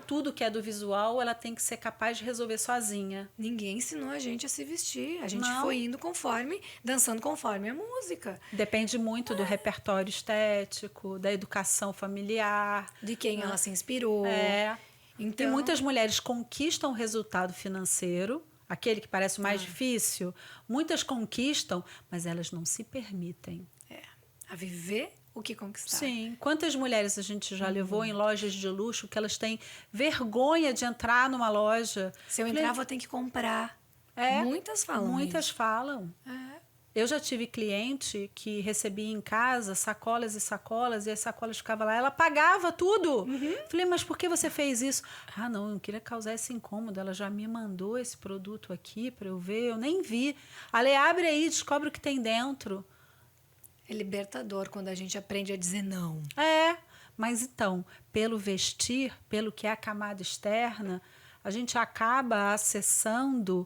tudo que é do visual, ela tem que ser capaz de resolver sozinha. Ninguém ensinou a gente a se vestir. A gente Não. foi indo conforme, dançando conforme a música. Depende muito do repertório estético, da educação familiar. De quem ela se inspirou. Então, E muitas mulheres conquistam o resultado financeiro, aquele que parece o mais difícil. Muitas conquistam, mas elas não se permitem. A viver o que conquistar. Sim. Quantas mulheres a gente já levou em lojas de luxo que elas têm vergonha de entrar numa loja? Se eu entrar, vou ter que comprar. Muitas falam Muitas isso. falam. Eu já tive cliente que recebia em casa sacolas e sacolas, e as sacolas ficavam lá. Ela pagava tudo. Falei, mas por que você fez isso? Ah, não, eu não queria causar esse incômodo. Ela já me mandou esse produto aqui para eu ver. Eu nem vi. Ale, abre aí, descobre o que tem dentro. É libertador quando a gente aprende a dizer não. Mas então, pelo vestir, pelo que é a camada externa, a gente acaba acessando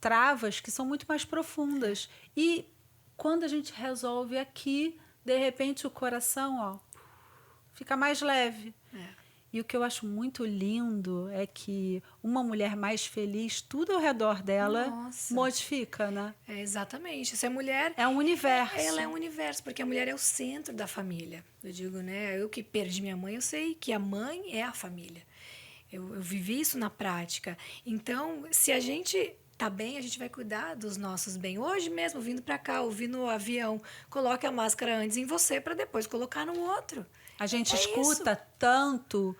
travas que são muito mais profundas. E quando a gente resolve aqui, de repente o coração, ó, fica mais leve. E o que eu acho muito lindo é que uma mulher mais feliz, tudo ao redor dela modifica, né? Exatamente. Se a mulher... É um universo. Ela é um universo, porque a mulher é o centro da família. Eu digo, né? Eu que perdi minha mãe, eu sei que a mãe é a família. Eu vivi isso na prática. Então, se a gente tá bem, a gente vai cuidar dos nossos bem. Hoje mesmo, vindo para cá, ouvindo no avião, coloque a máscara antes em você para depois colocar no outro. A gente escuta tanto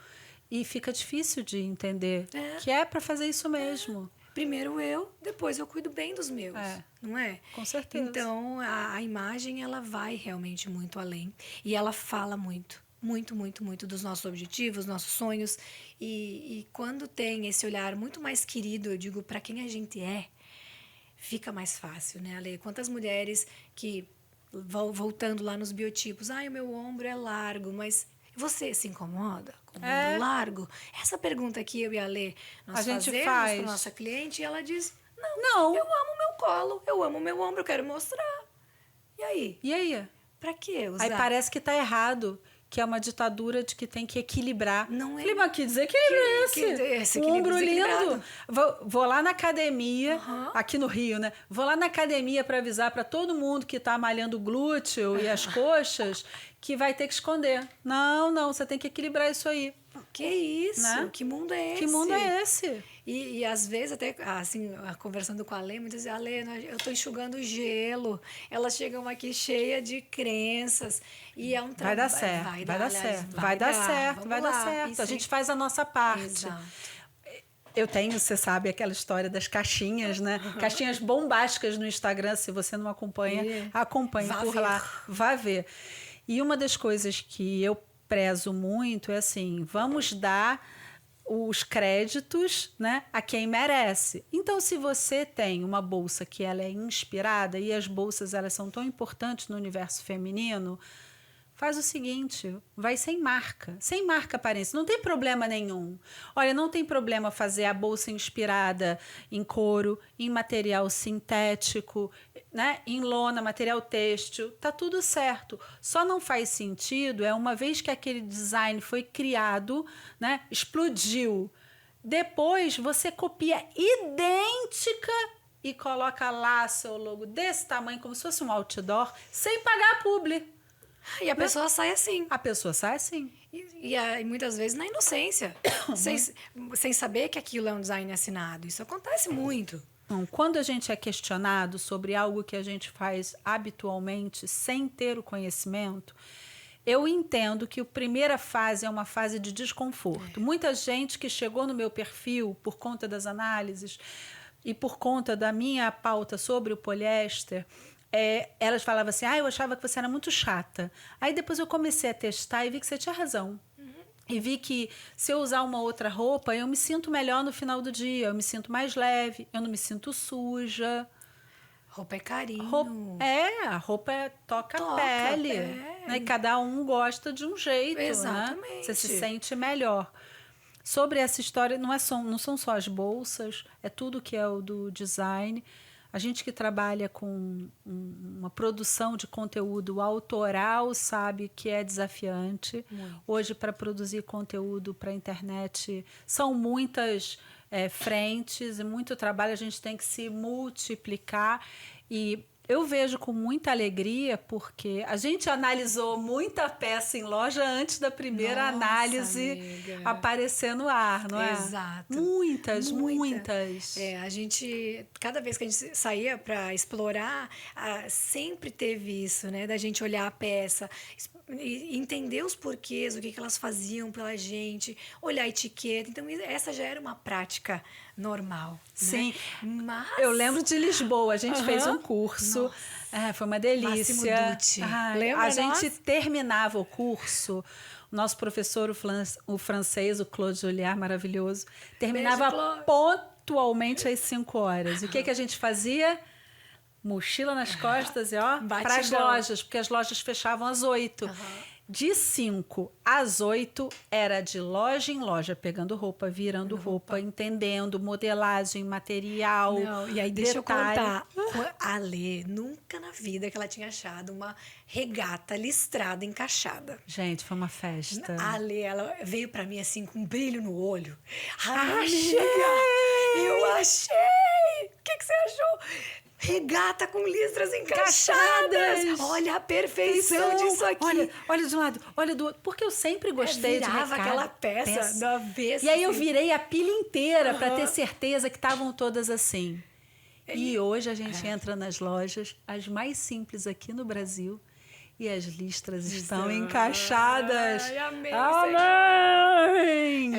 e fica difícil de entender que é para fazer isso mesmo. Primeiro eu, depois eu cuido bem dos meus, não é? Com certeza. Então, a imagem, ela vai realmente muito além. E ela fala muito, muito, muito, muito dos nossos objetivos, nossos sonhos. E quando tem esse olhar muito mais querido, eu digo, para quem a gente é, fica mais fácil, né, Ale? Quantas mulheres que... Voltando lá nos biotipos, o meu ombro é largo, mas você se incomoda com o ombro largo? Essa pergunta que eu e a Lê nós fazemos para nossa cliente, e ela diz, não, eu amo meu colo, eu amo meu ombro, eu quero mostrar. E aí? E aí? Pra que usar? Aí parece que tá errado, que é uma ditadura de que tem que equilibrar. Não é. Falei, mas que desequilíbrio é esse? Esse um ombro desequilibrado. lindo. Vou lá na academia, aqui no Rio, né? Vou lá na academia para avisar para todo mundo que tá malhando o glúteo e as coxas que vai ter que esconder. Não, você tem que equilibrar isso aí. Que isso? Né? Que mundo é esse? Que mundo é esse? E às vezes, até assim, conversando com a Lê, muitas vezes, Ale, eu tô enxugando gelo. Elas chegam aqui cheias de crenças. E é um trabalho. Vai dar certo, vai dar certo. A gente faz a nossa parte. Exato. Eu tenho, você sabe, aquela história das caixinhas, né? Caixinhas bombásticas no Instagram. Se você não acompanha, acompanhe por lá. Vá ver. E uma das coisas que eu prezo muito é assim, vamos dar os créditos, né, a quem merece. Então, se você tem uma bolsa que ela é inspirada, e as bolsas elas são tão importantes no universo feminino, faz o seguinte, vai sem marca aparência, não tem problema nenhum. Olha, não tem problema fazer a bolsa inspirada em couro, em material sintético, né? Em lona, material têxtil, tá tudo certo. Só não faz sentido, uma vez que aquele design foi criado, né? Explodiu, Depois você copia idêntica e coloca lá seu logo desse tamanho, como se fosse um outdoor, sem pagar publi. E a pessoa sai assim. A pessoa sai assim. E muitas vezes na inocência, sem saber que aquilo é um design assinado. Isso acontece muito. Quando a gente é questionado sobre algo que a gente faz habitualmente, sem ter o conhecimento, eu entendo que a primeira fase é uma fase de desconforto. Muita gente que chegou no meu perfil por conta das análises e por conta da minha pauta sobre o poliéster, elas falavam assim, eu achava que você era muito chata. Aí depois eu comecei a testar e vi que você tinha razão. E vi que se eu usar uma outra roupa, eu me sinto melhor no final do dia, eu me sinto mais leve, eu não me sinto suja. Roupa é carinho. A roupa toca a pele. Né? E cada um gosta de um jeito. Exatamente. Né? Você se sente melhor. Sobre essa história, não são só as bolsas, é tudo que é o do design. A gente que trabalha com uma produção de conteúdo autoral sabe que é desafiante. Muito. Hoje, para produzir conteúdo para a internet, são muitas frentes e muito trabalho. A gente tem que se multiplicar. E eu vejo com muita alegria porque a gente analisou muita peça em loja antes da primeira análise aparecer no ar, não é? Exato. Muitas. A gente, cada vez que a gente saía para explorar, sempre teve isso, né? Da gente olhar a peça, entender os porquês, o que elas faziam pela gente, olhar a etiqueta. Então, essa já era uma prática normal. Sim. Né? Mas... Eu lembro de Lisboa, a gente fez um curso. Foi uma delícia. Máximo Dutti. Lembra a gente terminava o curso, o nosso professor, o francês, o Claude Julliard, maravilhoso, terminava pontualmente às 5 horas. E o que a gente fazia? Mochila nas costas e para as lojas, porque as lojas fechavam às 8. De 5 às 8 era de loja em loja, pegando roupa, virando roupa, entendendo modelagem, material. E aí deixa eu contar. A Lê, nunca na vida que ela tinha achado uma regata listrada, encaixada. Gente, foi uma festa. A Lê, ela veio pra mim assim com um brilho no olho. Achei! Eu achei! O que você achou? Regata com listras encaixadas. Olha a perfeição disso aqui. Olha de um lado, olha do outro. Porque eu sempre gostei de virava aquela peça do avesso. E aí eu virei a pilha inteira para ter certeza que estavam todas assim. E hoje a gente entra nas lojas, as mais simples aqui no Brasil, e as listras estão encaixadas. Amém!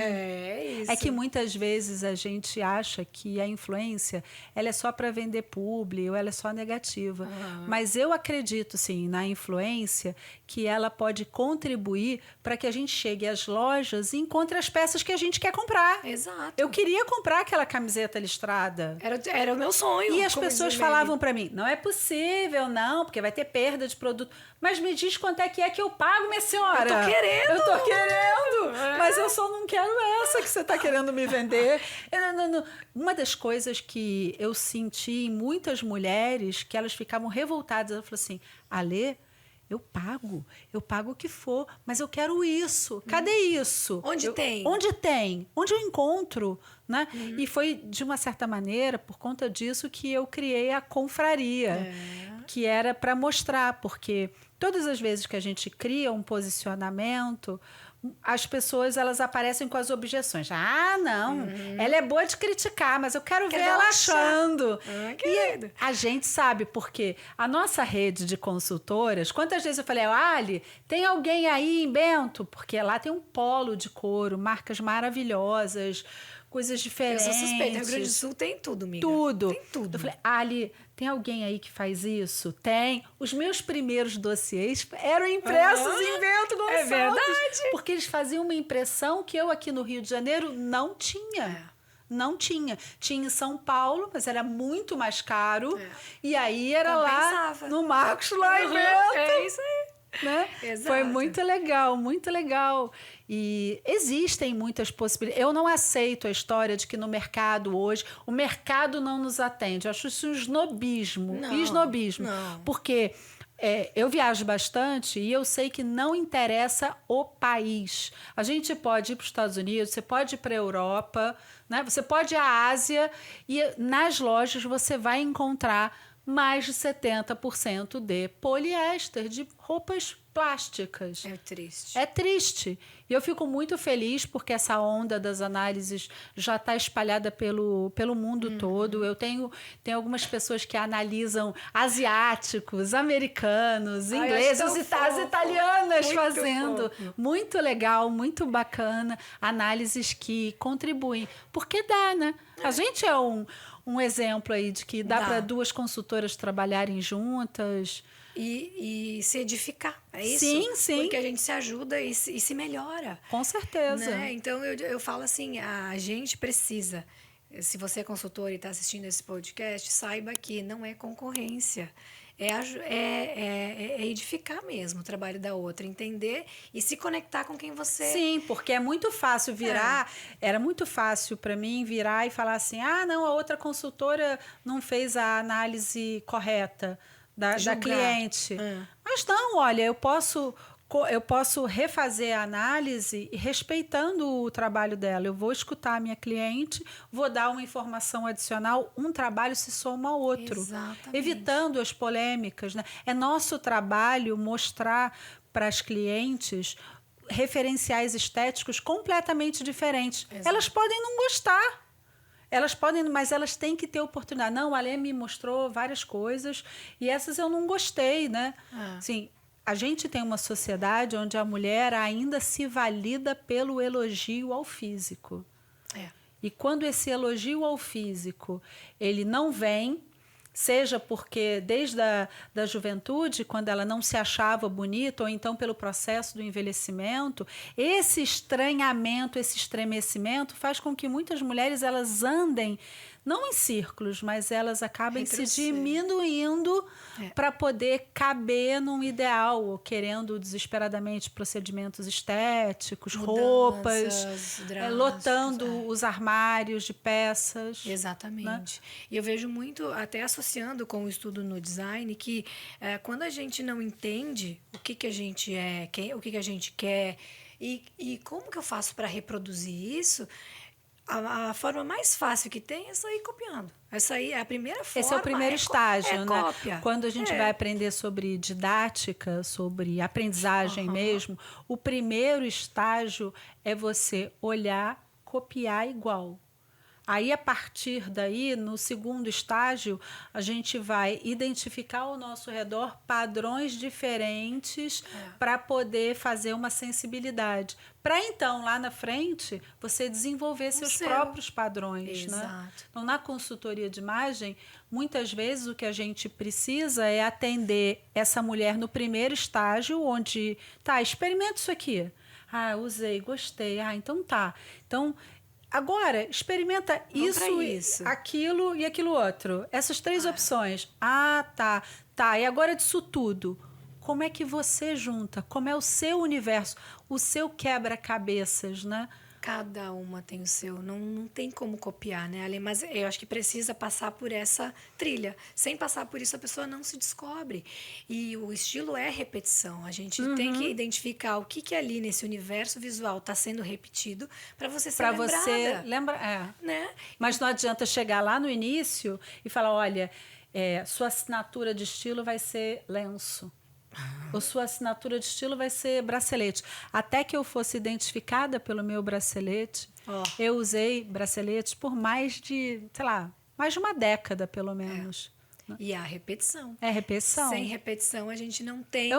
Isso. É que muitas vezes a gente acha que a influência ela é só para vender publi ou ela é só negativa. Mas eu acredito, sim, na influência que ela pode contribuir para que a gente chegue às lojas e encontre as peças que a gente quer comprar. Exato. Eu queria comprar aquela camiseta listrada. Era o meu sonho. E as pessoas falavam para mim, não é possível, não, porque vai ter perda de produto. Mas me diz quanto é que eu pago, minha senhora. Eu tô querendo. Mas eu só não quero essa que você está querendo me vender. Uma das coisas que eu senti em muitas mulheres, que elas ficavam revoltadas, elas falaram assim, Alê, eu pago o que for, mas eu quero isso. Cadê isso? Onde tem? Onde eu encontro? Né? E foi, de uma certa maneira, por conta disso, que eu criei a confraria, que era para mostrar, porque todas as vezes que a gente cria um posicionamento, as pessoas elas aparecem com as objeções. Não, ela é boa de criticar, mas eu quero ver ela achando. E a gente sabe, porque a nossa rede de consultoras, quantas vezes eu falei, Ali, tem alguém aí em Bento? Porque lá tem um polo de couro, marcas maravilhosas, coisas diferentes. Eu sou suspeita, Rio Grande do Sul tem tudo, amiga. Tudo. Tem tudo. Eu falei, Ali, tem alguém aí que faz isso? Tem. Os meus primeiros dossiês eram impressos em Bento Gonçalves. É verdade. Porque eles faziam uma impressão que eu aqui no Rio de Janeiro não tinha. Não tinha. Tinha em São Paulo, mas era muito mais caro. E aí era lá no Marcos, lá em Bento. É isso aí. Né? Foi muito legal, muito legal. E existem muitas possibilidades. Eu não aceito a história de que no mercado hoje, o mercado não nos atende. Eu acho isso um esnobismo. Não. Porque Eu viajo bastante e eu sei que não interessa o país. A gente pode ir para os Estados Unidos, você pode ir para a Europa, né? Você pode ir à Ásia e nas lojas você vai encontrar mais de 70% de poliéster, de roupas plásticas. É triste. É triste. E eu fico muito feliz porque essa onda das análises já está espalhada pelo mundo todo. Eu tenho algumas pessoas que analisam asiáticos, americanos, ingleses, as italianas muito fazendo. fofo. Muito legal, muito bacana. Análises que contribuem. Porque dá, né? A gente é um exemplo aí de que dá para duas consultoras trabalharem juntas. E se edificar, é isso? Sim, sim. Porque a gente se ajuda e se melhora. Com certeza. Né? Então, eu falo assim, a gente precisa, se você é consultor e está assistindo esse podcast, saiba que não é concorrência. É edificar mesmo o trabalho da outra, entender e se conectar com quem você... Sim, porque é muito fácil virar... Era muito fácil para mim virar e falar assim, não, a outra consultora não fez a análise correta da cliente. Mas não, olha, eu posso refazer a análise respeitando o trabalho dela. Eu vou escutar a minha cliente, vou dar uma informação adicional, um trabalho se soma ao outro. Exatamente. Evitando as polêmicas, né? É nosso trabalho mostrar para as clientes referenciais estéticos completamente diferentes. Exato. Elas podem não gostar. Mas elas têm que ter oportunidade. Não, a Alê me mostrou várias coisas e essas eu não gostei, né? Assim, a gente tem uma sociedade onde a mulher ainda se valida pelo elogio ao físico. E quando esse elogio ao físico, ele não vem, seja porque desde da juventude, quando ela não se achava bonita, ou então pelo processo do envelhecimento, esse estranhamento, esse estremecimento faz com que muitas mulheres elas andem, não em círculos, mas elas acabem se diminuindo para poder caber num ideal, ou querendo desesperadamente procedimentos estéticos, roupas, lotando os armários de peças. Exatamente. Né? E eu vejo muito, até associando com o estudo no design, que quando a gente não entende o que a gente é, o que a gente quer e como que eu faço para reproduzir isso, a forma mais fácil que tem é sair copiando. Essa aí é a primeira forma. Esse é o primeiro estágio, né? Cópia. Quando a gente vai aprender sobre didática, sobre aprendizagem mesmo, o primeiro estágio é você olhar, copiar igual. Aí, a partir daí, no segundo estágio, a gente vai identificar ao nosso redor padrões diferentes para poder fazer uma sensibilidade. Para então, lá na frente, você desenvolver seus próprios padrões. Exato. Né? Então, na consultoria de imagem, muitas vezes o que a gente precisa é atender essa mulher no primeiro estágio, onde, experimenta isso aqui. Usei, gostei. Então tá. Então, agora, experimenta isso, aquilo e aquilo outro. Essas três opções. Tá. E agora disso tudo, como é que você junta? Como é o seu universo? O seu quebra-cabeças, né? Cada uma tem o seu. Não tem como copiar, né, Ale? Mas eu acho que precisa passar por essa trilha. Sem passar por isso, a pessoa não se descobre. E o estilo é repetição. A gente tem que identificar o que ali nesse universo visual está sendo repetido para você ser lembrada. Para você lembrar. Né? Mas não adianta chegar lá no início e falar, olha, sua assinatura de estilo vai ser lenço. Ou sua assinatura de estilo vai ser bracelete. Até que eu fosse identificada pelo meu bracelete, eu usei braceletes por mais de uma década, pelo menos. E a repetição. É repetição. Sem repetição, a gente não tem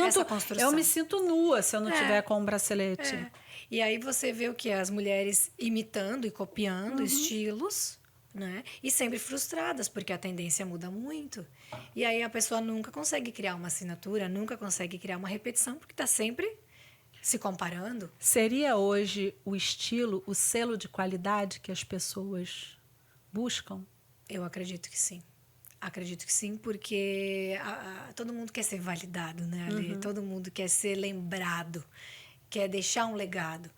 essa construção. Eu me sinto nua se eu não tiver com um bracelete. E aí você vê o que? As mulheres imitando e copiando estilos, né? E sempre frustradas, porque a tendência muda muito. E aí a pessoa nunca consegue criar uma assinatura, nunca consegue criar uma repetição, porque está sempre se comparando. Seria hoje o estilo, o selo de qualidade que as pessoas buscam? Eu acredito que sim. Acredito que sim, porque todo mundo quer ser validado, né, Ale? Todo mundo quer ser lembrado, quer deixar um legado.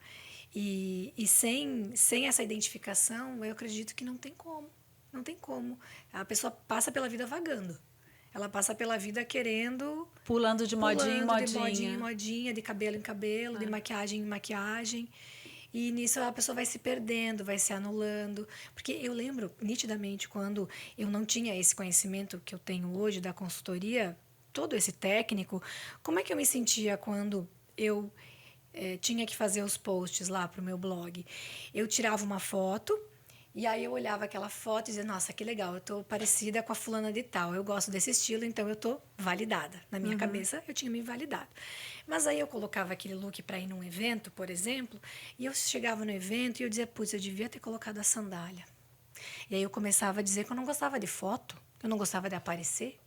E sem essa identificação, eu acredito que não tem como. Não tem como. A pessoa passa pela vida vagando. Ela passa pela vida querendo... Pulando de modinha em pulando de modinha modinha. em modinha, de cabelo em cabelo, de maquiagem em maquiagem. E nisso a pessoa vai se perdendo, vai se anulando. Porque eu lembro nitidamente quando eu não tinha esse conhecimento que eu tenho hoje da consultoria, todo esse técnico, como é que eu me sentia quando eu tinha que fazer os posts lá para o meu blog? Eu tirava uma foto e aí eu olhava aquela foto e dizia, nossa, que legal, eu tô parecida com a fulana de tal, eu gosto desse estilo, então eu tô validada. Na minha cabeça, eu tinha me validado. Mas aí eu colocava aquele look para ir num evento, por exemplo, e eu chegava no evento e eu dizia, putz, eu devia ter colocado a sandália. E aí eu começava a dizer que eu não gostava de foto, que eu não gostava de aparecer.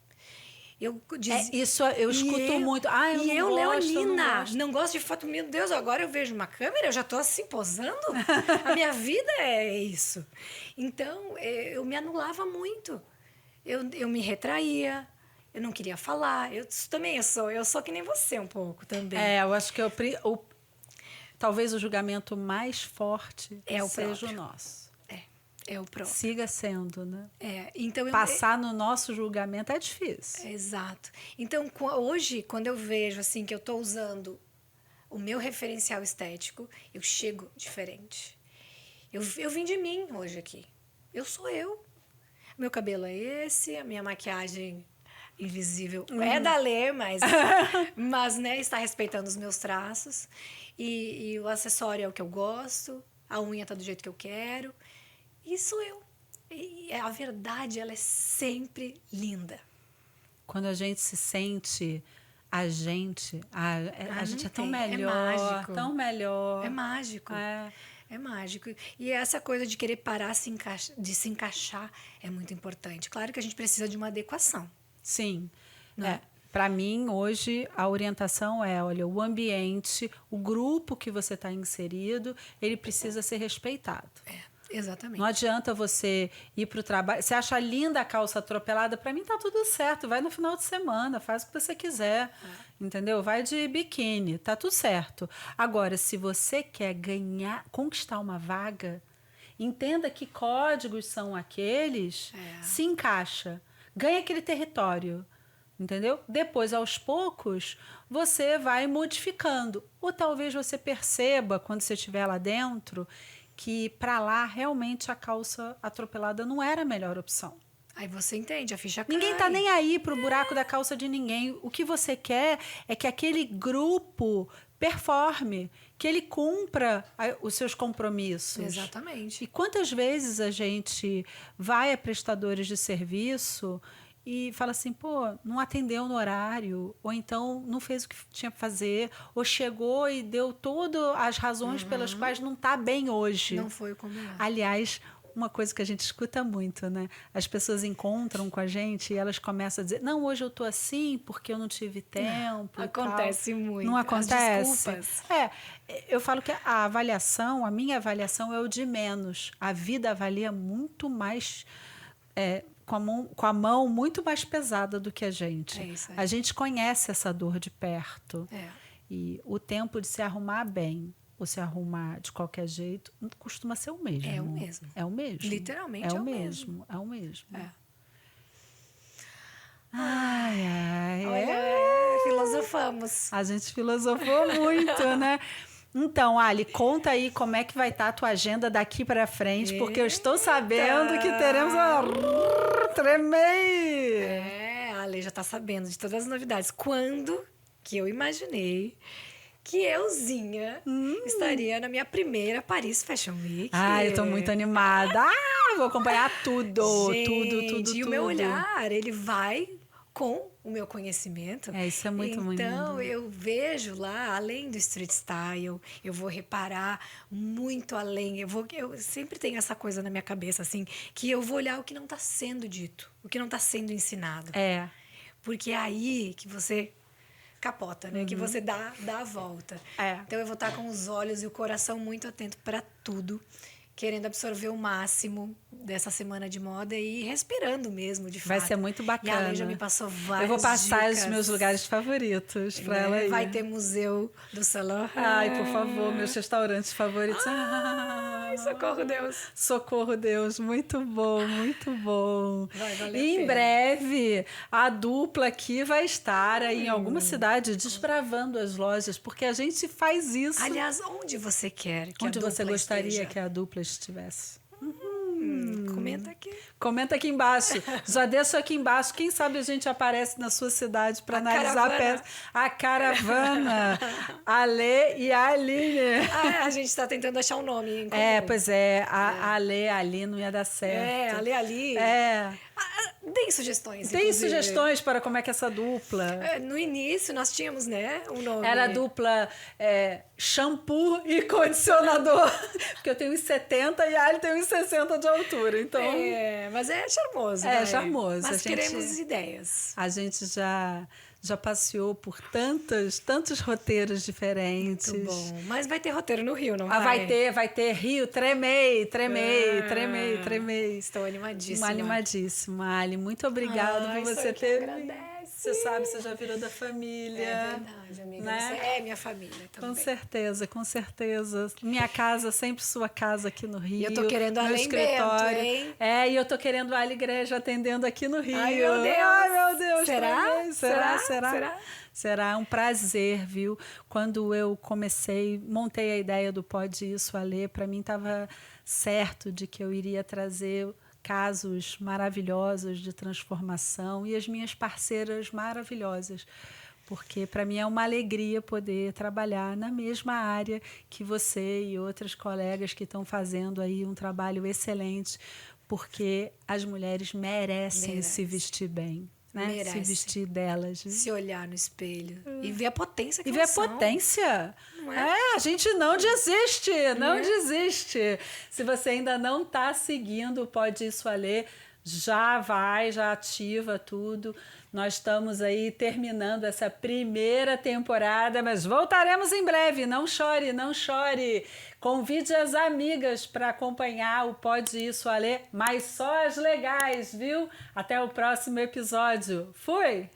Eu dizia, Isso eu escuto muito. Ah, eu e não eu, gosto, Leonina, não gosto de foto. Meu Deus, agora eu vejo uma câmera, eu já estou assim posando. A minha vida é isso. Então, eu me anulava muito. Eu me retraía, eu não queria falar. Eu sou que nem você um pouco também. Eu acho que talvez o julgamento mais forte É o seja próprio. o nosso. É o próprio. Siga sendo, né? Então Passar no nosso julgamento é difícil. Exato. Então, hoje, quando eu vejo assim que eu estou usando o meu referencial estético, eu chego diferente. Eu vim de mim hoje aqui. Eu sou eu. Meu cabelo é esse, a minha maquiagem invisível é da Lê, mas né, está respeitando os meus traços. E o acessório é o que eu gosto, a unha está do jeito que eu quero. E sou eu. E a verdade, ela é sempre linda. Quando a gente se sente a gente é tão melhor. É mágico. Tão melhor. É mágico. É mágico. E essa coisa de querer parar de se encaixar é muito importante. Claro que a gente precisa de uma adequação. Sim. Para mim, hoje, a orientação é, olha, o ambiente, o grupo que você está inserido, ele precisa ser respeitado. Exatamente. Não adianta você ir para o trabalho. Você acha linda a calça atropelada? Para mim tá tudo certo. Vai no final de semana, faz o que você quiser. Entendeu? Vai de biquíni, tá tudo certo. Agora, se você quer conquistar uma vaga, entenda que códigos são aqueles, se encaixa, ganha aquele território. Entendeu? Depois, aos poucos, você vai modificando. Ou talvez você perceba, quando você estiver lá dentro, que para lá realmente a calça atropelada não era a melhor opção. Aí você entende, a ficha cai. Ninguém tá nem aí pro buraco da calça de ninguém. O que você quer é que aquele grupo performe, que ele cumpra os seus compromissos. Exatamente. E quantas vezes a gente vai a prestadores de serviço e fala assim, pô, não atendeu no horário, ou então não fez o que tinha que fazer, ou chegou e deu todas as razões pelas quais não está bem hoje. Não foi o combinado. Aliás, uma coisa que a gente escuta muito, né? As pessoas encontram com a gente e elas começam a dizer, não, hoje eu tô assim porque eu não tive tempo. Acontece muito. Não acontece? As desculpas. Eu falo que a minha avaliação é o de menos. A vida avalia muito mais... com a mão muito mais pesada do que a gente. É isso aí. A gente conhece essa dor de perto. E o tempo de se arrumar bem ou se arrumar de qualquer jeito costuma ser o mesmo. É o mesmo. É o mesmo. Literalmente é o mesmo. É o mesmo. Olha, filosofamos. A gente filosofou muito, né? Então, Ali, conta aí como é que vai estar a tua agenda daqui para frente, porque eu estou sabendo que teremos tremei! A Ale já está sabendo de todas as novidades. Quando que eu imaginei que euzinha estaria na minha primeira Paris Fashion Week. Eu estou muito animada. Vou acompanhar tudo, tudo. E o meu olhar, ele vai com o meu conhecimento. Isso é muito lindo. Então, eu vejo lá, além do street style, eu vou reparar muito além. Eu sempre tenho essa coisa na minha cabeça, assim, que eu vou olhar o que não está sendo dito, o que não está sendo ensinado. Porque é aí que você capota, né? Que você dá a volta. Então, eu vou estar com os olhos e o coração muito atento para tudo, querendo absorver o máximo dessa semana de moda e respirando mesmo, de fato. Vai ser muito bacana. E a Lê já me passou várias Eu vou passar dicas. os meus lugares favoritos para ela ir. Vai ter museu do Saint Laurent. Ai, por favor, meus restaurantes favoritos. Ai, socorro, Deus. Socorro, Deus. Muito bom, muito bom. Vai valer E a em pena. breve, a dupla aqui vai estar aí em alguma cidade desbravando as lojas, porque a gente faz isso. Aliás, onde você quer que Onde a você dupla gostaria esteja? que a dupla estivesse? Comenta aqui. Comenta aqui embaixo. Já deixa aqui embaixo. Quem sabe a gente aparece na sua cidade para A analisar caravana. a peça. A caravana. A Lê e a Aline. A gente está tentando achar um nome em comum. Pois é. A Lê e a Aline não ia dar certo. ali. É. Deem sugestões. Tem inclusive. sugestões para como é que essa dupla... No início, nós tínhamos, né, um nome. Era a dupla shampoo e condicionador. Porque eu tenho uns 70 e a Ali tem uns 60 de altura. Então, Mas é charmoso. É vai. charmoso, Mas a gente- queremos ideias. a gente já passeou por tantos roteiros diferentes. Muito bom. Mas vai ter roteiro no Rio, não Vai vai? ter Rio, tremei. Ah, Estou animadíssima. Animadíssima, Ali. Muito obrigada Ai, por sou você eu que ter. agradece. Você sabe, você já virou da família. É verdade, amiga. Né? Você é minha família também. Com certeza, com certeza. Minha casa, sempre sua casa aqui no Rio. E eu tô querendo a meu Além escritório. Bento, hein? E eu tô querendo a Ali Igreja atendendo aqui no Rio. Ai, meu Deus. Ai, meu Deus. Será? também. Será? Será? Será um prazer, viu? Quando eu montei a ideia do Pode Isso, Alê, para mim estava certo de que eu iria trazer casos maravilhosos de transformação e as minhas parceiras maravilhosas, porque para mim é uma alegria poder trabalhar na mesma área que você e outras colegas que estão fazendo aí um trabalho excelente, porque as mulheres merecem se vestir bem, né? Se Merece. vestir delas. Se olhar no espelho e ver a potência que E ver a elas são. potência. Não é? A gente não desiste, não desiste. Se você ainda não está seguindo o Pode Isso Alê, já ativa tudo. Nós estamos aí terminando essa primeira temporada, mas voltaremos em breve. Não chore, não chore. Convide as amigas para acompanhar o Pode Isso Alê, mas só as legais, viu? Até o próximo episódio. Fui!